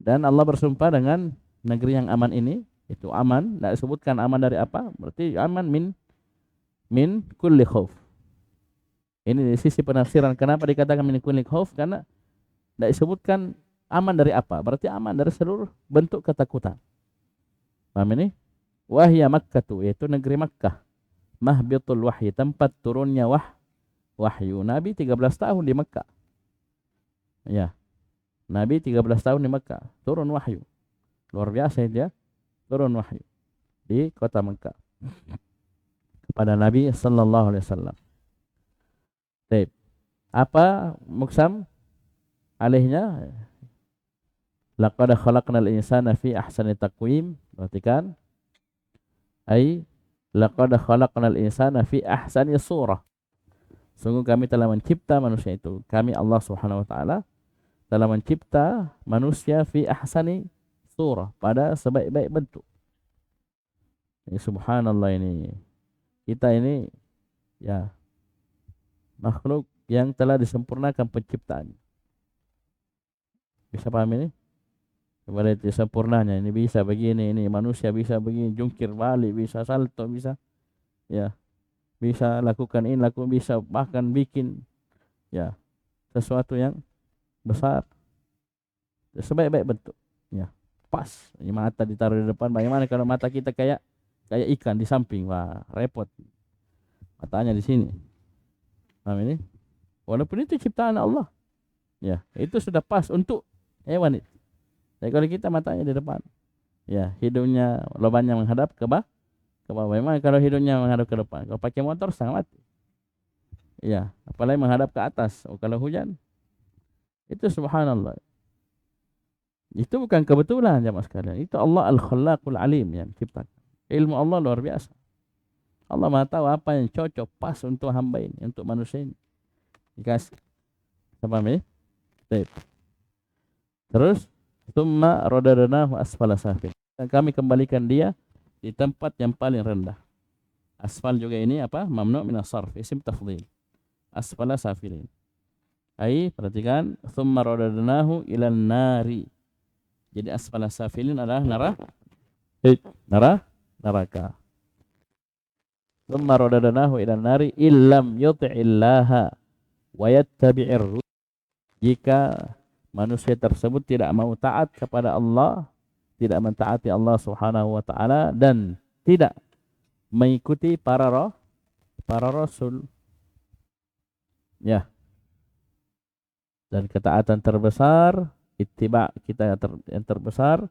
[SPEAKER 2] Dan Allah bersumpah dengan negeri yang aman ini, itu aman, tidak disebutkan aman dari apa, berarti aman min kulli khauf. Ini di sisi penafsiran kenapa dikatakan min kulli khauf, karena tidak disebutkan aman dari apa, berarti aman dari seluruh bentuk ketakutan. Paham ini? Wahya Makkah, yaitu negeri Makkah. Mahbitul wahyi, tempat turunnya wahyu. Nabi 13 tahun di Makkah. Ya. Nabi 13 tahun di Mekah, turun wahyu. Luar biasa dia, turun wahyu di kota Mekah kepada Nabi sallallahu alaihi wasallam. Baik. Apa muksam alaihnya? Laqad khalaqnal insana fi ahsani taqwim. Perhatikan. Ai laqad khalaqnal insana fi ahsani surah. Sungguh kami telah mencipta manusia itu. Kami Allah Subhanahu wa taala telah mencipta manusia fi ahsani surah, pada sebaik-baik bentuk. Ini subhanallah, ini kita ini ya makhluk yang telah disempurnakan penciptaan. Bisa paham ini? Kepada itu sempurnanya, ini bisa begini, ini manusia bisa begini, jungkir balik, bisa salto, bisa ya, bisa lakukan ini, bisa bahkan bikin ya sesuatu yang besar sebaik-baik bentuk. Ya, pas. Mata ditaruh di depan. Bagaimana kalau mata kita kayak ikan di samping? Wah, repot. Matanya di sini. Paham ini? Walaupun itu ciptaan Allah. Ya, itu sudah pas untuk hewan itu. Tapi kalau kita matanya di depan, ya, hidungnya, lubangnya menghadap ke bawah. Bagaimana kalau hidungnya menghadap ke depan? Kalau pakai motor sangat mati. Ya, apalagi menghadap ke atas. Oh, kalau hujan, itu subhanallah. Itu bukan kebetulan jemaah sekalian. Itu Allah Al-Khallaqul Alim yang ciptakan. Ilmu Allah luar biasa. Allah Maha tahu apa yang cocok pas untuk hamba ini, untuk manusia ini. Dikasih. Paham ya? Baik. Terus, tsumma radadnahu asfala safil. Dan kami kembalikan dia di tempat yang paling rendah. Asfal juga ini apa? Mamnu' min as-sarf, isim tafdhil. Asfala safilin. Ai, perhatikan, tsumma radadnahu ilan nari. Jadi asfala safilin adalah neraka. Tsumma radadnahu ilan nari illam yuti'illaha wa yattabi'ir rusul. Jika manusia tersebut tidak mau taat kepada Allah, tidak mentaati Allah Subhanahu wa taala dan tidak mengikuti para rasul. Ya. Dan ketaatan terbesar, ittiba kita yang terbesar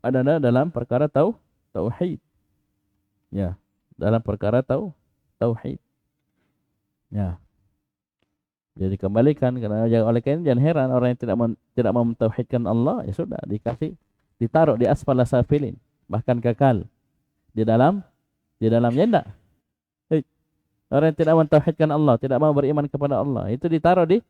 [SPEAKER 2] adalah dalam perkara tauhid. Ya, dalam perkara tauhid. Ya. Jadi kembalikan, karena oleh karena jangan heran orang yang tidak mau mentauhidkan Allah, ya sudah ditaruh di asfala safilin, bahkan kekal di dalam jenda. Orang yang tidak mentauhidkan Allah, tidak mau beriman kepada Allah, itu ditaruh di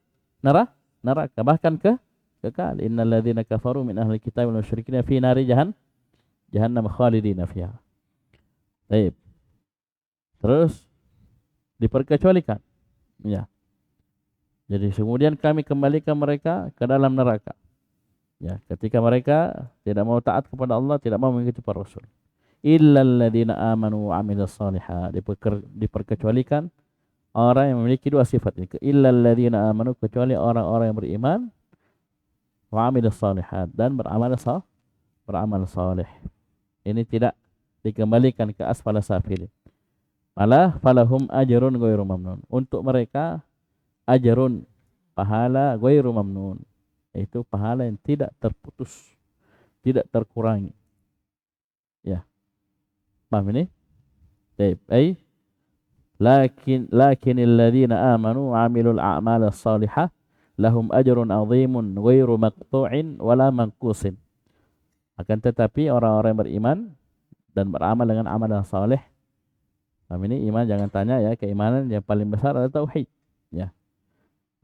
[SPEAKER 2] neraka, bahkan kekal. Innal ladzina kafaru min ahli kitab wal musyrikin fi nari jahannam khalidina fiha. Baik. Terus diperkecualikan. Ya. Jadi kemudian kami kembalikan mereka ke dalam neraka. Ya, ketika mereka tidak mau taat kepada Allah, tidak mau mengikuti para rasul. Illal ladzina amanu wa amilus shalihat. Diperkecualikan orang yang memiliki dua sifat ini. Illal ladzina amanu, kecuali orang-orang yang beriman, wa amilus shalihat, dan beramal saleh. Ini tidak dikembalikan ke asfala safilin. Malah falahum ajrun ghairu mamnun. Untuk mereka ajrun, pahala ghairu mamnun, yaitu pahala yang tidak terputus, tidak terkurangi. Ya. Paham ini? Baik. Lakinil ladzina amanu wa 'amilul a'mal as-salihah lahum ajrun 'azimun ghairu maqtu'in wala manqusin. Akan tetapi orang-orang yang beriman dan beramal dengan amal yang saleh. Paham ini? Iman jangan tanya ya, keimanan yang paling besar adalah tauhid. Ya.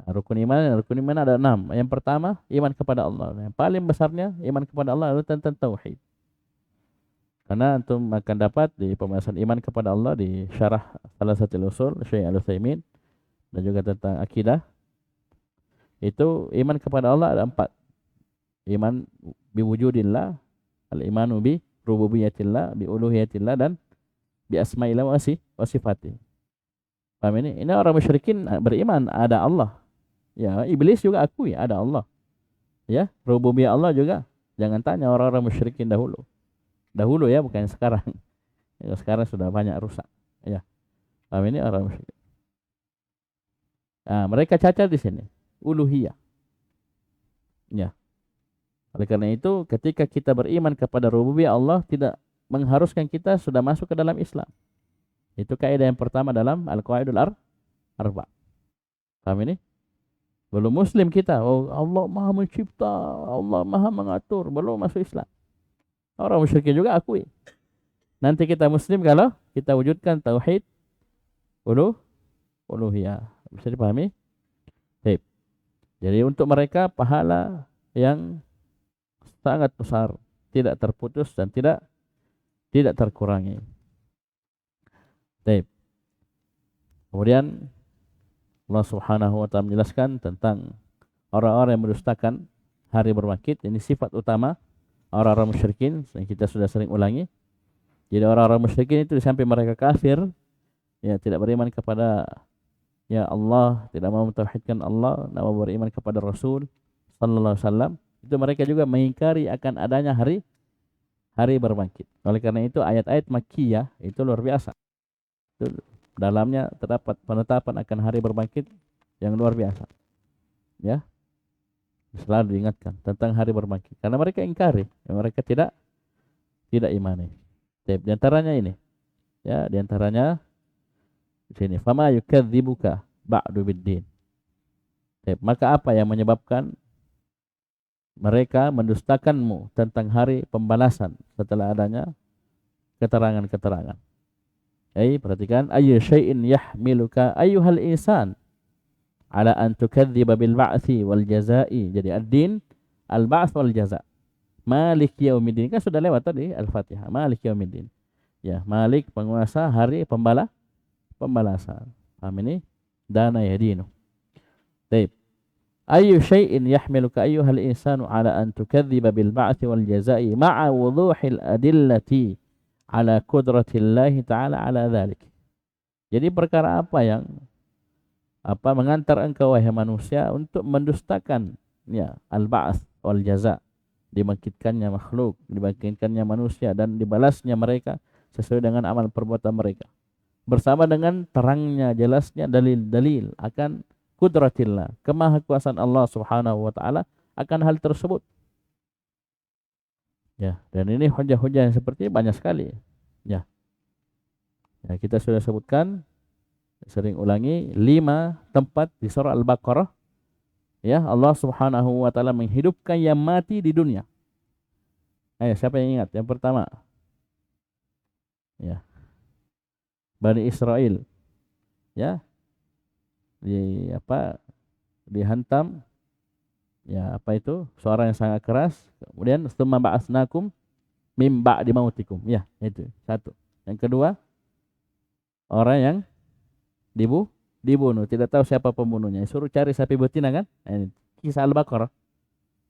[SPEAKER 2] Rukun iman ada 6. Yang pertama, iman kepada Allah. Yang paling besarnya iman kepada Allah adalah tentang tauhid. Karena antum akan dapat di pembahasan iman kepada Allah di syarah salah satu usul Syekh Al-Utsaimin dan juga tentang akidah. Itu iman kepada Allah ada 4. Iman biwujudillah, al-imanu bi rububiyatillah, bi uluhiyatillah, dan bi asma'illah wa sifatih. Paham ini? Ini orang musyrikin beriman ada Allah. Ya, iblis juga akui ada Allah. Ya, rububiyah Allah juga. Jangan tanya orang-orang musyrikin dahulu. Dahulu ya, bukan sekarang. Ya, sekarang sudah banyak rusak. Ya. Paham ini orang musyrik. Nah, mereka cacat di sini. Uluhiyah. Ya. Oleh karena itu, ketika kita beriman kepada rububiyah Allah, tidak mengharuskan kita sudah masuk ke dalam Islam. Itu kaidah yang pertama dalam Al-Qawaidul Arba. Paham ini? Belum muslim kita. Oh, Allah Maha mencipta, Allah Maha mengatur, belum masuk Islam. Orang musyrik juga akui. Nanti kita muslim kalau kita wujudkan tauhid uluhiyah. Bisa dipahami? Baik. Jadi untuk mereka pahala yang sangat besar, tidak terputus dan tidak terkurangi. Baik. Kemudian Allah Subhanahu wa taala menjelaskan tentang orang-orang yang mendustakan hari berbangkit. Ini sifat utama orang-orang musyrikin yang kita sudah sering ulangi. Jadi orang-orang musyrikin itu di samping mereka kafir, ya tidak beriman kepada ya Allah, tidak mau mentauhidkan Allah, tidak mau beriman kepada Rasul sallallahu alaihi wasallam, itu mereka juga mengingkari akan adanya hari berbangkit. Oleh karena itu ayat-ayat Makkiyah itu luar biasa. Itu dalamnya terdapat penetapan akan hari berbangkit yang luar biasa. Ya, selalu diingatkan tentang hari berbangkit karena mereka ingkari, mereka tidak imani. Di antaranya ini, ya, di antaranya di sini, fama yukadzibuka ba'du biddin. Maka apa yang menyebabkan mereka mendustakanmu tentang hari pembalasan setelah adanya keterangan-keterangan. Perhatikan, ayyu syai'in yahmiluka ayyuhal insan ala an tukadziba bil ba'thi wal jazaa'i. Jadi ad-din al-ba'ts wal jazaa. Malik yaumiddin, kan sudah lewat tadi Al-Fatihah. Malik yaumiddin. Ya, Malik penguasa hari pembalasan. Paham ini? Dana yadinu. Baik. Ayyu syai'in yahmiluka ayyuhal insanu ala an tukadziba bil ba'thi wal jazaa'i ma'a wuduhil adillati ala qudratillahi ta'ala ala dzalik. Jadi perkara apa yang mengantar engkau wahai manusia untuk mendustakan, ya, al-ba'ts wal jazaa, dibangkitkannya makhluk, dibangkitkannya manusia dan dibalasnya mereka sesuai dengan amal perbuatan mereka. Bersama dengan terangnya, jelasnya dalil-dalil akan kudratillah, kemahakuasaan Allah Subhanahu wa taala akan hal tersebut. Ya, dan ini hujah-hujah yang seperti ini banyak sekali. Ya. Ya, kita sudah sebutkan, sering ulangi 5 tempat di surah Al-Baqarah. Ya, Allah Subhanahu wa taala menghidupkan yang mati di dunia. Ayo, siapa yang ingat? Yang pertama. Ya. Bani Israel. Ya. Dihantam, ya, suara yang sangat keras, kemudian tsumma ba'atsnakum mim ba'di mautikum, ya, itu satu. Yang kedua, orang yang dibunuh, tidak tahu siapa pembunuhnya, suruh cari sapi betina, kan? Ini kisah Al-Baqarah,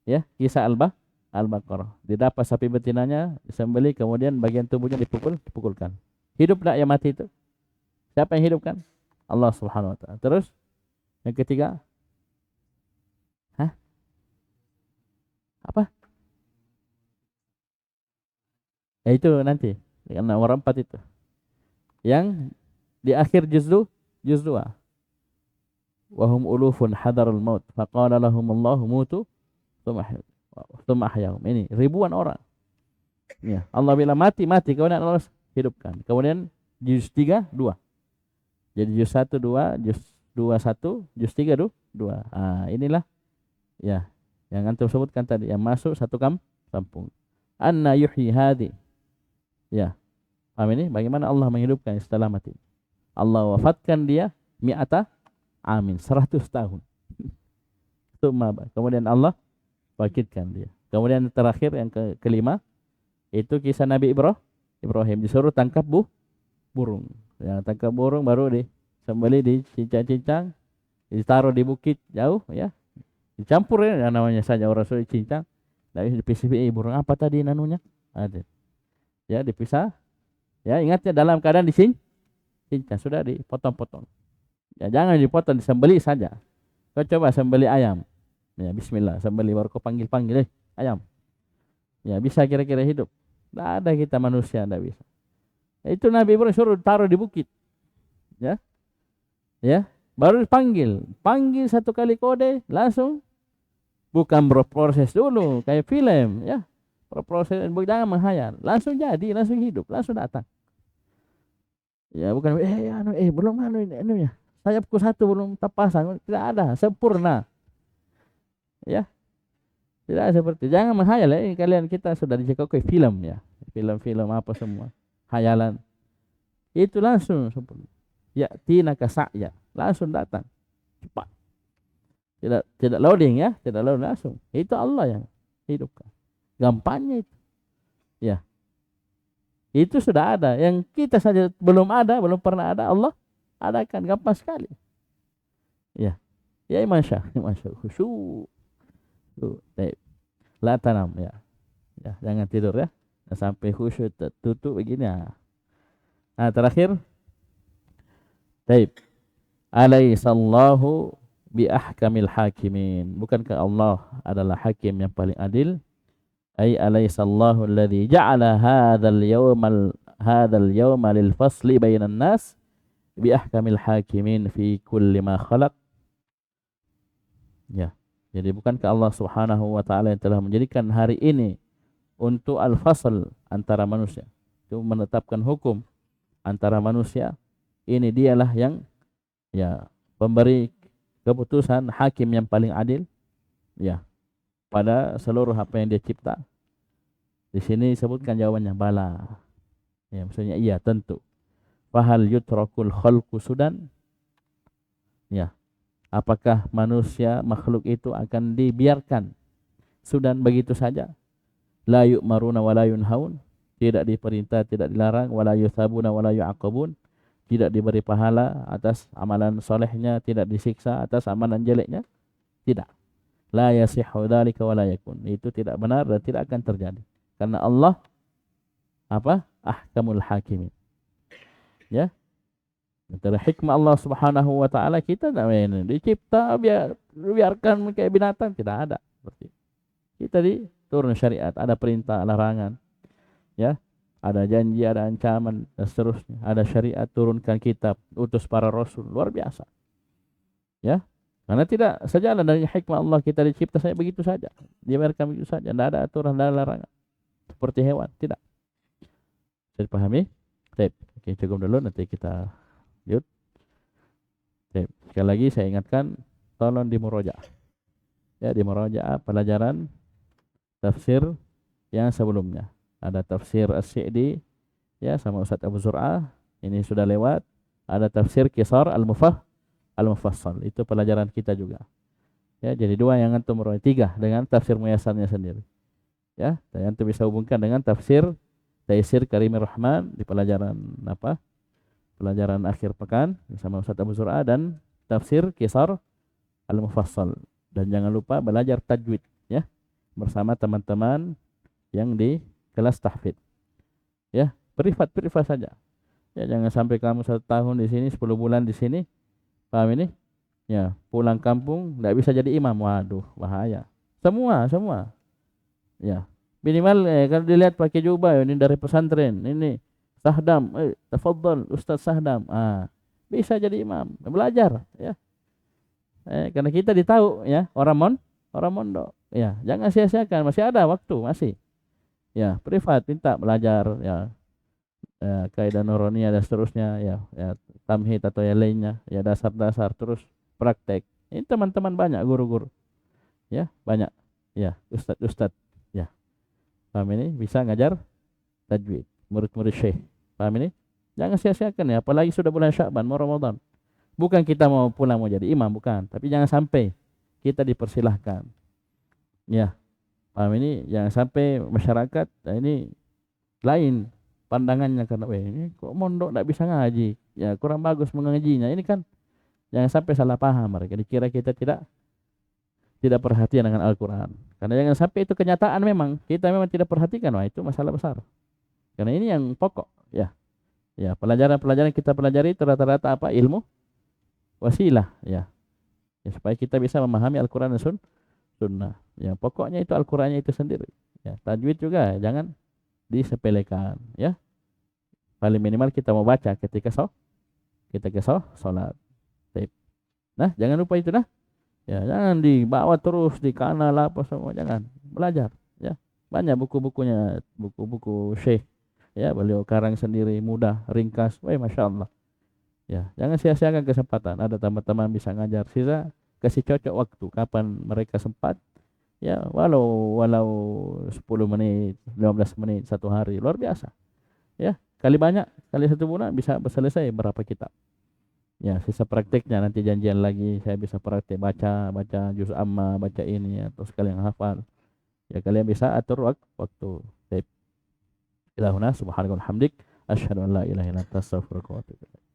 [SPEAKER 2] ya, kisah Al-Baqarah. Didapat sapi betinanya, disembelih, kemudian bagian tubuhnya dipukulkan. Hidup tak yang mati itu? Siapa yang hidupkan? Allah Subhanahu wa taala. Terus yang ketiga, apa? Ya itu nanti, karena nomor 4 itu. Yang di akhir juz 2. Wahum ulufun hadarul maut faqala lahumullahu mutu tsumma ahyahum. Ini ribuan orang. Ya, Allah bilang mati, kemudian Allah hidupkan. Kemudian juz 3 2. Jadi juz 1 2, juz 2 1, juz 3 2. Inilah, ya, yang antum sebutkan tadi, yang masuk satu kampung. Anna yuhyi hadi. Ya. Paham ini? Bagaimana Allah menghidupkan setelah mati? Allah wafatkan dia mi'ata amin, 100 tahun. Kemudian Allah bangkitkan dia. Kemudian terakhir yang kelima, itu kisah Nabi Ibrahim disuruh tangkap burung. Ya, tangkap burung baru disembelih, dicincang-cincang, ditaruh di bukit jauh, ya. Dicampur, ya, namanya saja orang suruh cincang. Lalu dipisah, burung apa tadi nanunya? Ada. Ya, dipisah. Ya, ingatnya dalam keadaan dicincang, sudah dipotong-potong. Ya, jangan dipotong, disembelih saja. Kau coba sembelih ayam. Ya, bismillah, sembelih, baru kau panggil, ayam. Ya, bisa kira-kira hidup. Tidak ada kita manusia, tidak bisa. Itu Nabi Ibrahim suruh taruh di bukit. Ya. Ya, baru panggil satu kali kode, langsung. Bukan berproses dulu kayak film, ya. Berproses, jangan menghayal. Langsung jadi, langsung hidup, langsung datang. Ya, bukan belum ya. Sayapku satu belum terpasang, tidak ada, sempurna. Ya. Tidak seperti, jangan menghayal, ya. Kalian, kita sudah dicekoki film, ya. Film-film apa semua. Hayalan. Itu langsung sempurna. Ya, tinaka sa'ya, langsung datang. Cepat. Tidak loading, ya, tidak loading, langsung. Itu Allah yang hidupkan. Gampangnya itu. Ya. Itu sudah ada. Yang kita saja belum pernah ada, Allah adakan, gampang sekali. Ya. Ya, masya khusyuk. La tanam, ya. Ya, jangan tidur, ya. Sampai khusyuk tutup begini, ya. Nah, terakhir. Baik. Alaihissallahu bi ahkamil hakimin. Bukankah Allah adalah hakim yang paling adil? Ay alaihissallahu alladhi ja'ala hadzal yawma lil fasli bainan nas bi ahkamil hakimin fi kulli ma khalaq. Ya. Jadi bukankah Allah Subhanahu wa taala yang telah menjadikan hari ini untuk al-fasl antara manusia, itu menetapkan hukum antara manusia. Ini dialah yang ya pemberi keputusan, hakim yang paling adil ya pada seluruh apa yang dia cipta. Di sini disebutkan jawabannya bala. Ya, maksudnya iya tentu. Fahal yutrakul khalqu sudan? Ya. Apakah manusia makhluk itu akan dibiarkan sudan begitu saja? La yu'maruna wa la yunhaun, tidak diperintah, tidak dilarang, wa la yuthabuna wa la yu'aqabun, tidak diberi pahala atas amalan solehnya, tidak disiksa atas amalan jeleknya, tidak. La yasihhu dzalika wa la yakun, itu tidak benar dan tidak akan terjadi. Karena Allah apa? Ahkamul hakimin. Ya. Antara hikmah Allah Subhanahu wa taala, kita ini dicipta biarkan kayak binatang, tidak ada seperti. Kita diturun syariat, ada perintah, larangan. Ya. Ada janji, ada ancaman dan seterusnya. Ada syariat, turunkan kitab, utus para rasul, luar biasa. Ya. Karena tidak sejalan dari hikmah Allah, kita dicipta saja begitu saja. Dibiarkan begitu saja, tidak ada aturan, tidak ada larangan. Seperti hewan, tidak. Bisa dipahami? Baik. Oke, cukup dulu, nanti kita lanjut. Baik. Sekali lagi saya ingatkan, tolong dimurojaah. Ya, dimurojaah pelajaran tafsir yang sebelumnya. Ada tafsir As-Sa'di ya sama Ustaz Abu Zur'ah, ini sudah lewat. Ada tafsir Qisar Al-Mufassal, itu pelajaran kita juga. Ya, jadi dua yang antum murojaah, tiga dengan tafsir Muyassarnya sendiri. Ya, dan antum bisa hubungkan dengan tafsir Taisir Karimir Rahman di pelajaran apa? Pelajaran akhir pekan sama Ustaz Abu Zur'ah, dan tafsir Qisar Al-Mufassal. Dan jangan lupa belajar tajwid ya bersama teman-teman yang di kelas tahfidz. Ya, privat saja. Ya, jangan sampai kamu 1 tahun di sini, 10 bulan di sini. Paham ini? Ya, pulang kampung enggak bisa jadi imam. Waduh, bahaya. Semua. Ya. Minimal kalau dilihat pakai jubah, ini dari pesantren, ini Sahdam, tafadhal Ustaz Sahdam. Bisa jadi imam, belajar ya. Karena kita ditahu ya, orang mondok. Ya, jangan sia-siakan, masih ada waktu, masih. Ya, privat minta belajar ya. Kaidah Nuroniyah dan seterusnya ya, tamhid atau yang lainnya, ya dasar-dasar, terus praktek. Ini teman-teman banyak guru-guru. Ya, banyak. Ya, ustaz. Ya. Paham ini? Bisa ngajar tajwid, murid-murid syekh. Paham ini? Jangan sia-siakan ya, apalagi sudah bulan Sya'ban, mau Ramadan. Bukan kita mau pulang mau jadi imam, bukan. Tapi jangan sampai kita dipersilahkan. Ya, paham ini? Jangan sampai masyarakat ini lain pandangannya, karena ini kok mondok enggak bisa ngaji. Ya, kurang bagus mengajinya. Ini kan jangan sampai salah paham mereka. Dikira kita tidak perhatian dengan Al-Quran. Karena jangan sampai itu kenyataan, memang kita memang tidak perhatikan, wah itu masalah besar. Karena ini yang pokok ya. Ya, pelajaran-pelajaran kita pelajari itu rata-rata apa? Ilmu wasilah ya. Ya, supaya kita bisa memahami Al-Quran dan Sunnah. Ya, pokoknya itu Al-Qurannya itu sendiri. Ya, tajwid juga jangan disepelekan ya. Paling minimal kita mau baca ketika sholat. Nah, jangan lupa itu nah. Ya, jangan dibawa terus di kanal apa semua, jangan. Belajar ya. Banyak buku-bukunya, buku-buku Syekh. Ya, beliau karang sendiri, mudah, ringkas. Wah, Masya Allah. Ya, jangan sia-siakan kesempatan. Ada teman-teman bisa ngajar, sisa kasih cocok waktu kapan mereka sempat. Ya, walau 10 menit, 15 menit, 1 hari, luar biasa. Ya, kali 1 bulan bisa selesai berapa kitab. Ya, sisa prakteknya nanti janjian lagi, saya bisa praktek baca juz amma, baca ini atau sekalian hafal. Ya, kalian bisa atur waktu. Baik. Ilahuna subhanakallahumma hamdik asyhadu an la ilaha illa anta astaghfiruka wa atubu ilaik.